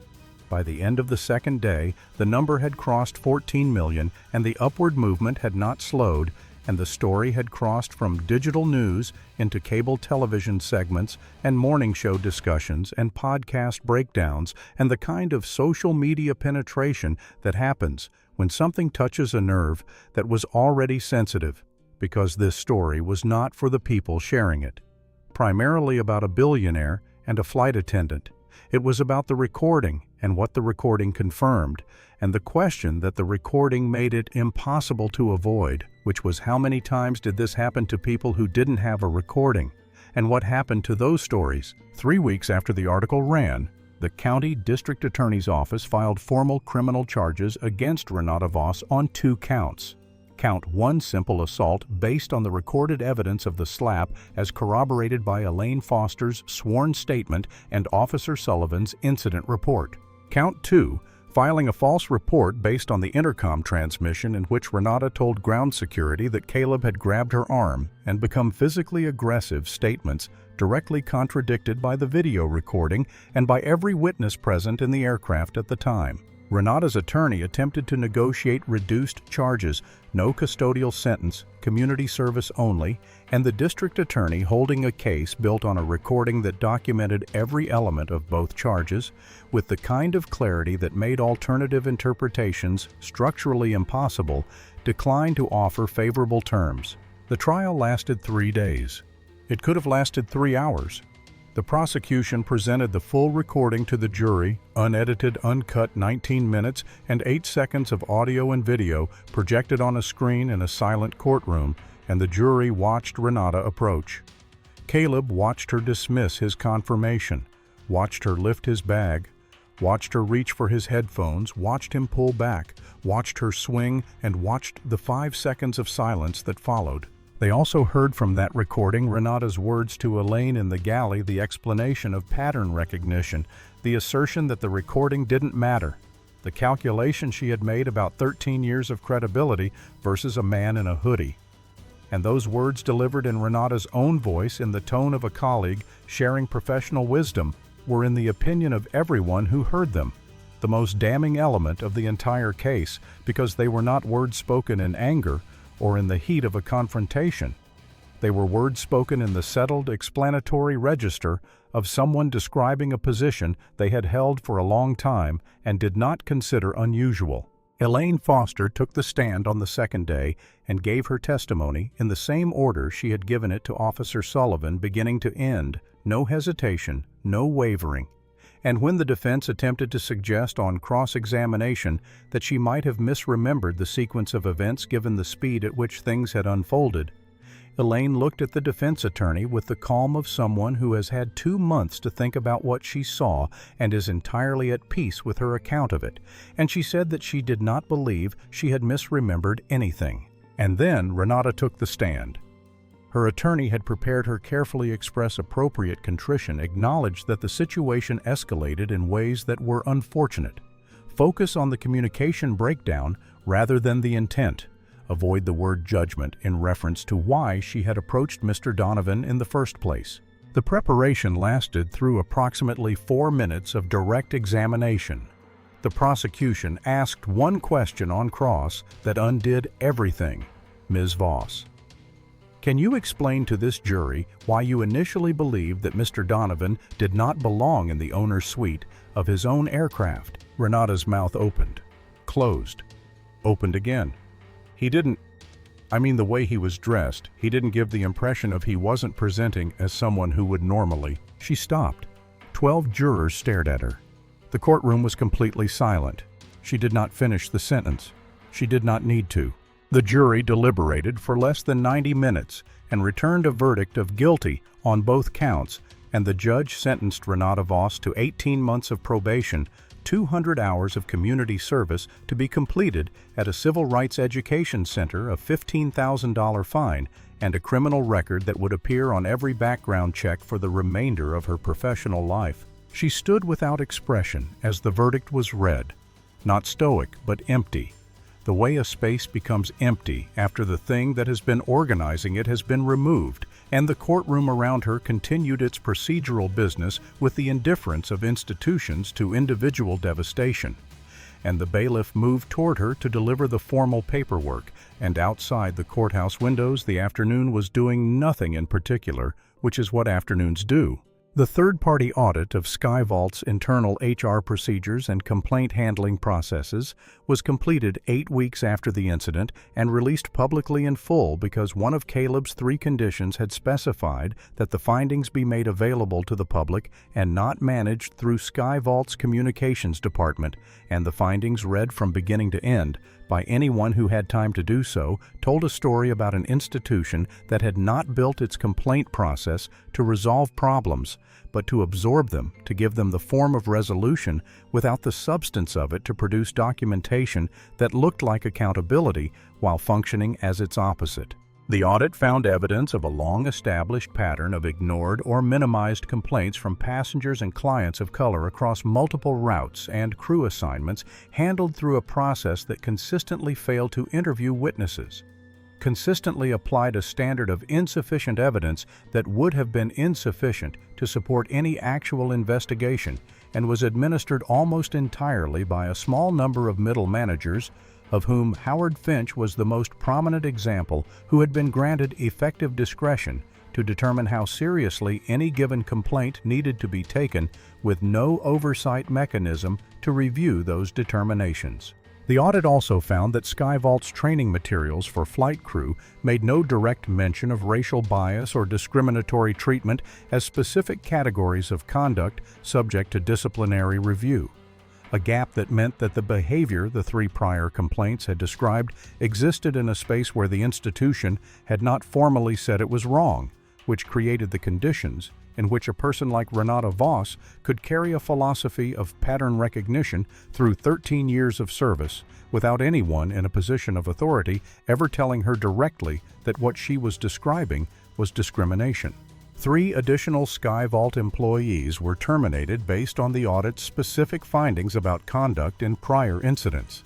By the end of the second day, the number had crossed 14 million, and the upward movement had not slowed, and the story had crossed from digital news into cable television segments and morning show discussions and podcast breakdowns and the kind of social media penetration that happens when something touches a nerve that was already sensitive, because this story was not for the people sharing it. Primarily about a billionaire and a flight attendant. It was about the recording and what the recording confirmed, and the question that the recording made it impossible to avoid, which was how many times did this happen to people who didn't have a recording, and what happened to those stories. 3 weeks after the article ran, the county district attorney's office filed formal criminal charges against Renata Vos on 2 counts. Count 1, simple assault based on the recorded evidence of the slap as corroborated by Elaine Foster's sworn statement and Officer Sullivan's incident report. Count 2, filing a false report based on the intercom transmission in which Renata told ground security that Caleb had grabbed her arm and become physically aggressive, statements directly contradicted by the video recording and by every witness present in the aircraft at the time. Renata's attorney attempted to negotiate reduced charges, no custodial sentence, community service only, and the district attorney holding a case built on a recording that documented every element of both charges, with the kind of clarity that made alternative interpretations structurally impossible, declined to offer favorable terms. The trial lasted 3 days. It could have lasted 3 hours. The prosecution presented the full recording to the jury, unedited, uncut 19 minutes and 8 seconds of audio and video projected on a screen in a silent courtroom, and the jury watched Renata approach. Caleb watched her dismiss his confirmation, watched her lift his bag, watched her reach for his headphones, watched him pull back, watched her swing, and watched the 5 seconds of silence that followed. They also heard from that recording Renata's words to Elaine in the galley, the explanation of pattern recognition, the assertion that the recording didn't matter, the calculation she had made about 13 years of credibility versus a man in a hoodie. And those words delivered in Renata's own voice in the tone of a colleague sharing professional wisdom were in the opinion of everyone who heard them the most damning element of the entire case, because they were not words spoken in anger or in the heat of a confrontation. They were words spoken in the settled, explanatory register of someone describing a position they had held for a long time and did not consider unusual. Elaine Foster took the stand on the second day and gave her testimony in the same order she had given it to Officer Sullivan, beginning to end, no hesitation, no wavering. And when the defense attempted to suggest on cross-examination that she might have misremembered the sequence of events given the speed at which things had unfolded, Elaine looked at the defense attorney with the calm of someone who has had 2 months to think about what she saw and is entirely at peace with her account of it, and she said that she did not believe she had misremembered anything. And then Renata took the stand. Her attorney had prepared her carefully express appropriate contrition, acknowledged that the situation escalated in ways that were unfortunate. Focus on the communication breakdown rather than the intent. Avoid the word judgment in reference to why she had approached Mr. Donovan in the first place. The preparation lasted through approximately 4 minutes of direct examination. The prosecution asked one question on cross that undid everything. Ms. Vos, can you explain to this jury why you initially believed that Mr. Donovan did not belong in the owner's suite of his own aircraft? Renata's mouth opened, closed, opened again. He didn't, the way he was dressed, he didn't give the impression of he wasn't presenting as someone who would normally. She stopped. 12 jurors stared at her. The courtroom was completely silent. She did not finish the sentence. She did not need to. The jury deliberated for less than 90 minutes and returned a verdict of guilty on both counts, and the judge sentenced Renata Voss to 18 months of probation, 200 hours of community service to be completed at a civil rights education center, a $15,000 fine, and a criminal record that would appear on every background check for the remainder of her professional life. She stood without expression as the verdict was read, not stoic but empty. The way a space becomes empty after the thing that has been organizing it has been removed, and the courtroom around her continued its procedural business with the indifference of institutions to individual devastation. And the bailiff moved toward her to deliver the formal paperwork, and outside the courthouse windows the afternoon was doing nothing in particular, which is what afternoons do. The third-party audit of SkyVault's internal HR procedures and complaint handling processes was completed 8 weeks after the incident and released publicly in full because one of Caleb's 3 conditions had specified that the findings be made available to the public and not managed through SkyVault's communications department, and the findings, read from beginning to end by anyone who had time to do so, told a story about an institution that had not built its complaint process to resolve problems, but to absorb them, to give them the form of resolution without the substance of it, to produce documentation that looked like accountability while functioning as its opposite. The audit found evidence of a long-established pattern of ignored or minimized complaints from passengers and clients of color across multiple routes and crew assignments handled through a process that consistently failed to interview witnesses, consistently applied a standard of insufficient evidence that would have been insufficient to support any actual investigation, and was administered almost entirely by a small number of middle managers, of whom Howard Finch was the most prominent example, who had been granted effective discretion to determine how seriously any given complaint needed to be taken, with no oversight mechanism to review those determinations. The audit also found that SkyVault's training materials for flight crew made no direct mention of racial bias or discriminatory treatment as specific categories of conduct subject to disciplinary review, a gap that meant that the behavior the 3 prior complaints had described existed in a space where the institution had not formally said it was wrong, which created the conditions in which a person like Renata Voss could carry a philosophy of pattern recognition through 13 years of service without anyone in a position of authority ever telling her directly that what she was describing was discrimination. 3 additional SkyVault employees were terminated based on the audit's specific findings about conduct in prior incidents.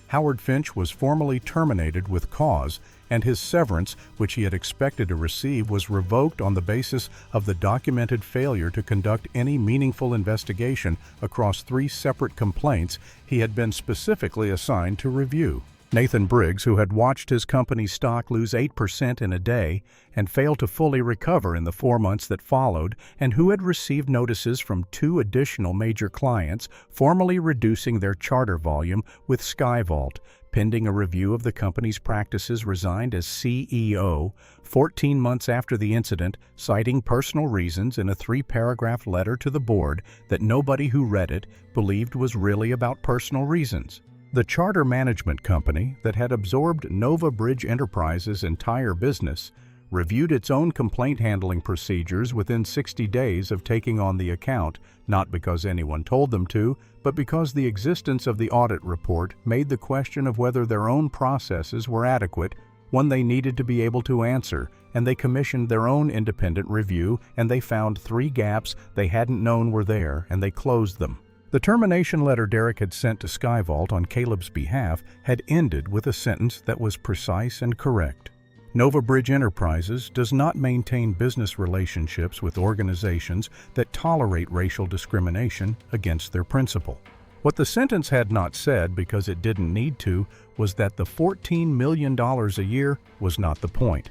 Howard Finch was formally terminated with cause, and his severance, which he had expected to receive, was revoked on the basis of the documented failure to conduct any meaningful investigation across 3 separate complaints he had been specifically assigned to review. Nathan Briggs, who had watched his company's stock lose 8% in a day and fail to fully recover in the 4 months that followed, and who had received notices from 2 additional major clients formally reducing their charter volume with SkyVault, pending a review of the company's practices, resigned as CEO 14 months after the incident, citing personal reasons in a 3-paragraph letter to the board that nobody who read it believed was really about personal reasons. The charter management company that had absorbed Nova Bridge Enterprises' entire business reviewed its own complaint handling procedures within 60 days of taking on the account, not because anyone told them to, but because the existence of the audit report made the question of whether their own processes were adequate one they needed to be able to answer, and they commissioned their own independent review, and they found 3 gaps they hadn't known were there, and they closed them. The termination letter Derek had sent to SkyVault on Caleb's behalf had ended with a sentence that was precise and correct. Nova Bridge Enterprises does not maintain business relationships with organizations that tolerate racial discrimination against their principal. What the sentence had not said, because it didn't need to, was that the $14 million a year was not the point.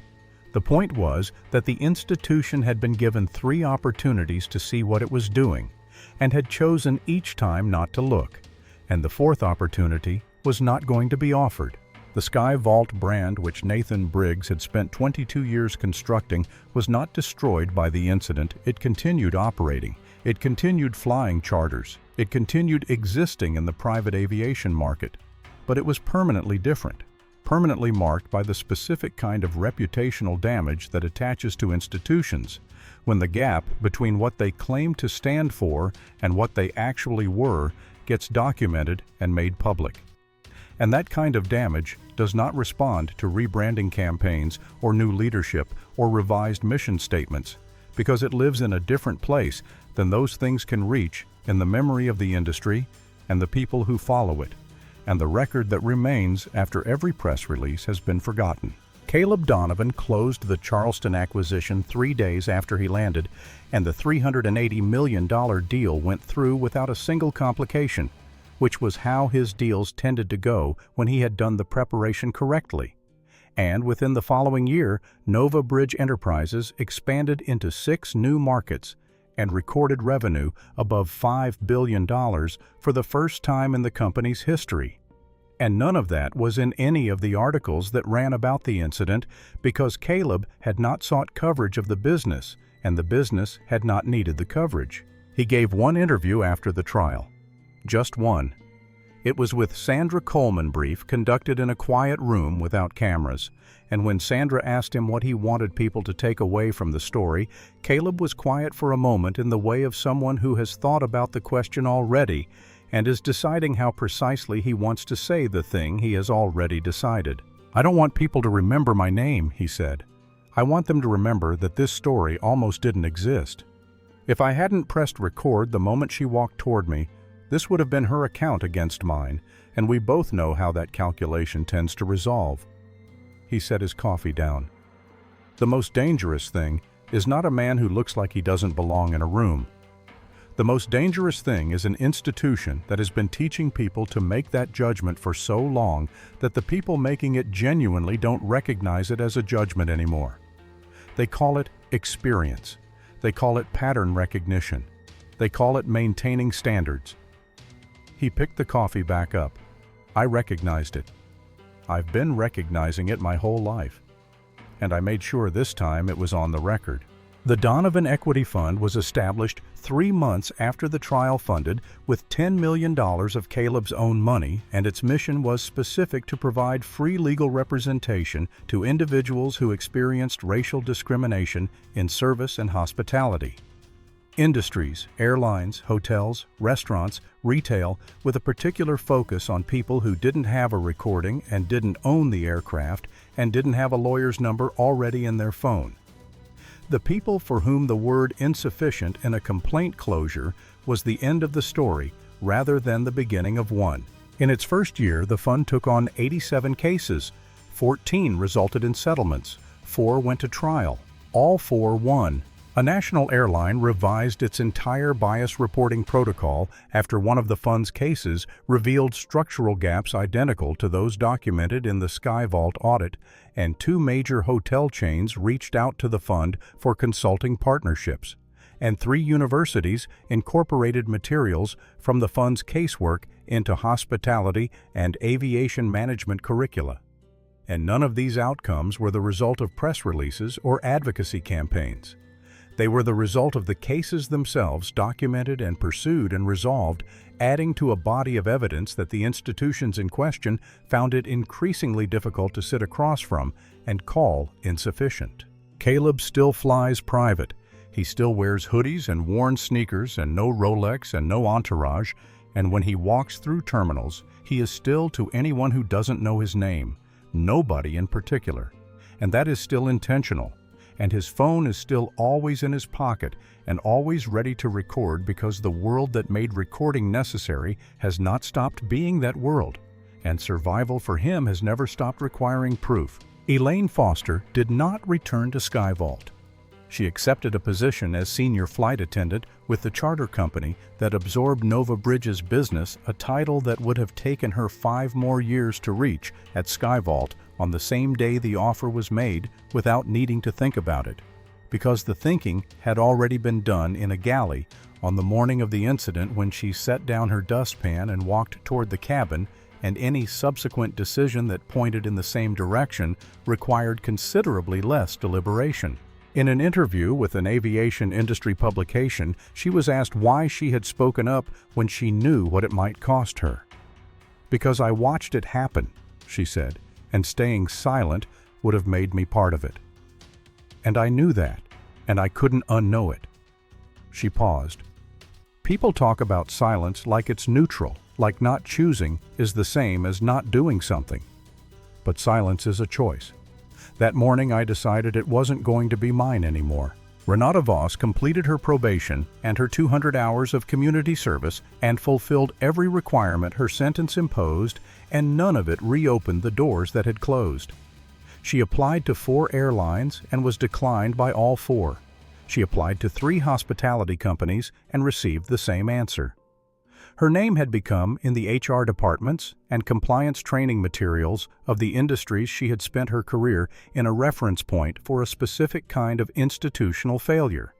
The point was that the institution had been given 3 opportunities to see what it was doing, and had chosen each time not to look, and the 4th opportunity was not going to be offered. The SkyVault brand, which Nathan Briggs had spent 22 years constructing, was not destroyed by the incident. It continued operating. It continued flying charters. It continued existing in the private aviation market. But it was permanently different. permanently marked by the specific kind of reputational damage that attaches to institutions, when the gap between what they claim to stand for and what they actually were gets documented and made public. And that kind of damage does not respond to rebranding campaigns or new leadership or revised mission statements, because it lives in a different place than those things can reach in the memory of the industry and the people who follow it, and the record that remains after every press release has been forgotten. Caleb Donovan closed the Charleston acquisition 3 days after he landed, and the $380 million deal went through without a single complication, which was how his deals tended to go when he had done the preparation correctly. And within the following year, Nova Bridge Enterprises expanded into 6 new markets and recorded revenue above $5 billion for the first time in the company's history. And none of that was in any of the articles that ran about the incident, because Caleb had not sought coverage of the business, and the business had not needed the coverage. He gave one interview after the trial. Just one. It was with Sandra Coleman brief, conducted in a quiet room without cameras, and when Sandra asked him what he wanted people to take away from the story, Caleb was quiet for a moment in the way of someone who has thought about the question already and is deciding how precisely he wants to say the thing he has already decided. "I don't want people to remember my name," he said. "I want them to remember that this story almost didn't exist. If I hadn't pressed record the moment she walked toward me, this would have been her account against mine, and we both know how that calculation tends to resolve." He set his coffee down. "The most dangerous thing is not a man who looks like he doesn't belong in a room. The most dangerous thing is an institution that has been teaching people to make that judgment for so long that the people making it genuinely don't recognize it as a judgment anymore. They call it experience. They call it pattern recognition. They call it maintaining standards." He picked the coffee back up. "I recognized it. I've been recognizing it my whole life. And I made sure this time it was on the record." The Donovan Equity Fund was established 3 months after the trial, funded with $10 million of Caleb's own money, and its mission was specific to provide free legal representation to individuals who experienced racial discrimination in service and hospitality. Industries, airlines, hotels, restaurants, retail, with a particular focus on people who didn't have a recording and didn't own the aircraft and didn't have a lawyer's number already in their phone. The people for whom the word insufficient in a complaint closure was the end of the story rather than the beginning of one. In its first year, the fund took on 87 cases. 14 resulted in settlements. 4 went to trial. All 4 won. A national airline revised its entire bias reporting protocol after one of the fund's cases revealed structural gaps identical to those documented in the SkyVault audit, and 2 major hotel chains reached out to the fund for consulting partnerships, and 3 universities incorporated materials from the fund's casework into hospitality and aviation management curricula. And none of these outcomes were the result of press releases or advocacy campaigns. They were the result of the cases themselves, documented and pursued and resolved, adding to a body of evidence that the institutions in question found it increasingly difficult to sit across from and call insufficient. Caleb still flies private. He still wears hoodies and worn sneakers and no Rolex and no entourage, and when he walks through terminals, he is still to anyone who doesn't know his name, nobody in particular, and that is still intentional. And his phone is still always in his pocket and always ready to record, because the world that made recording necessary has not stopped being that world, and survival for him has never stopped requiring proof. Elaine Foster did not return to SkyVault. She accepted a position as senior flight attendant with the charter company that absorbed Nova Bridge's business, a title that would have taken her 5 more years to reach at SkyVault on the same day the offer was made, without needing to think about it, because the thinking had already been done in a galley on the morning of the incident, when she set down her dustpan and walked toward the cabin, and any subsequent decision that pointed in the same direction required considerably less deliberation. In an interview with an aviation industry publication, she was asked why she had spoken up when she knew what it might cost her. "Because I watched it happen," she said, and staying silent would have made me part of it. And I knew that, and I couldn't unknow it. She paused. People talk about silence like it's neutral, like not choosing is the same as not doing something. But silence is a choice. That morning I decided it wasn't going to be mine anymore. Renata Voss completed her probation and her 200 hours of community service and fulfilled every requirement her sentence imposed, and none of it reopened the doors that had closed. She applied to 4 airlines and was declined by all 4. She applied to 3 hospitality companies and received the same answer. Her name had become in the HR departments and compliance training materials of the industries she had spent her career in a reference point for a specific kind of institutional failure.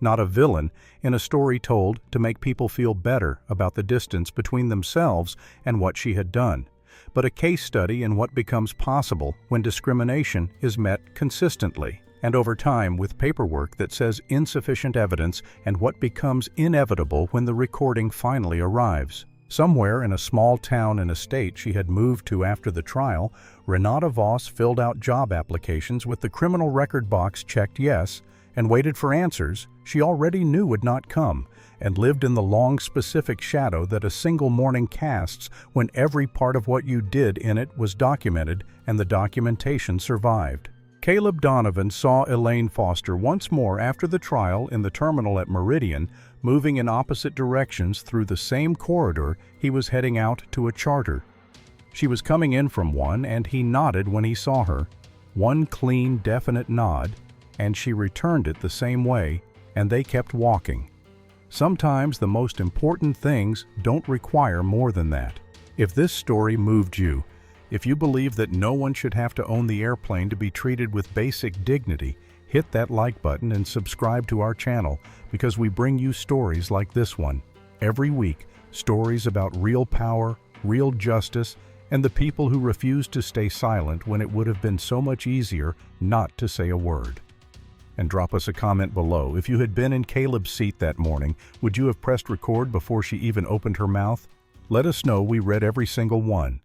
Not a villain in a story told to make people feel better about the distance between themselves and what she had done, but a case study in what becomes possible when discrimination is met consistently and over time with paperwork that says insufficient evidence, and what becomes inevitable when the recording finally arrives. Somewhere in a small town in a state she had moved to after the trial, Renata Voss filled out job applications with the criminal record box checked yes, and waited for answers she already knew would not come, and lived in the long specific shadow that a single morning casts when every part of what you did in it was documented and the documentation survived. Caleb Donovan saw Elaine Foster once more after the trial in the terminal at Meridian, moving in opposite directions through the same corridor he was heading out to a charter. She was coming in from one, and he nodded when he saw her. One clean, definite nod, and she returned it the same way, and they kept walking. Sometimes the most important things don't require more than that. If this story moved you, if you believe that no one should have to own the airplane to be treated with basic dignity, hit that like button and subscribe to our channel, because we bring you stories like this one. Every week, stories about real power, real justice, and the people who refused to stay silent when it would have been so much easier not to say a word. And drop us a comment below. If you had been in Caleb's seat that morning, would you have pressed record before she even opened her mouth? Let us know. We read every single one.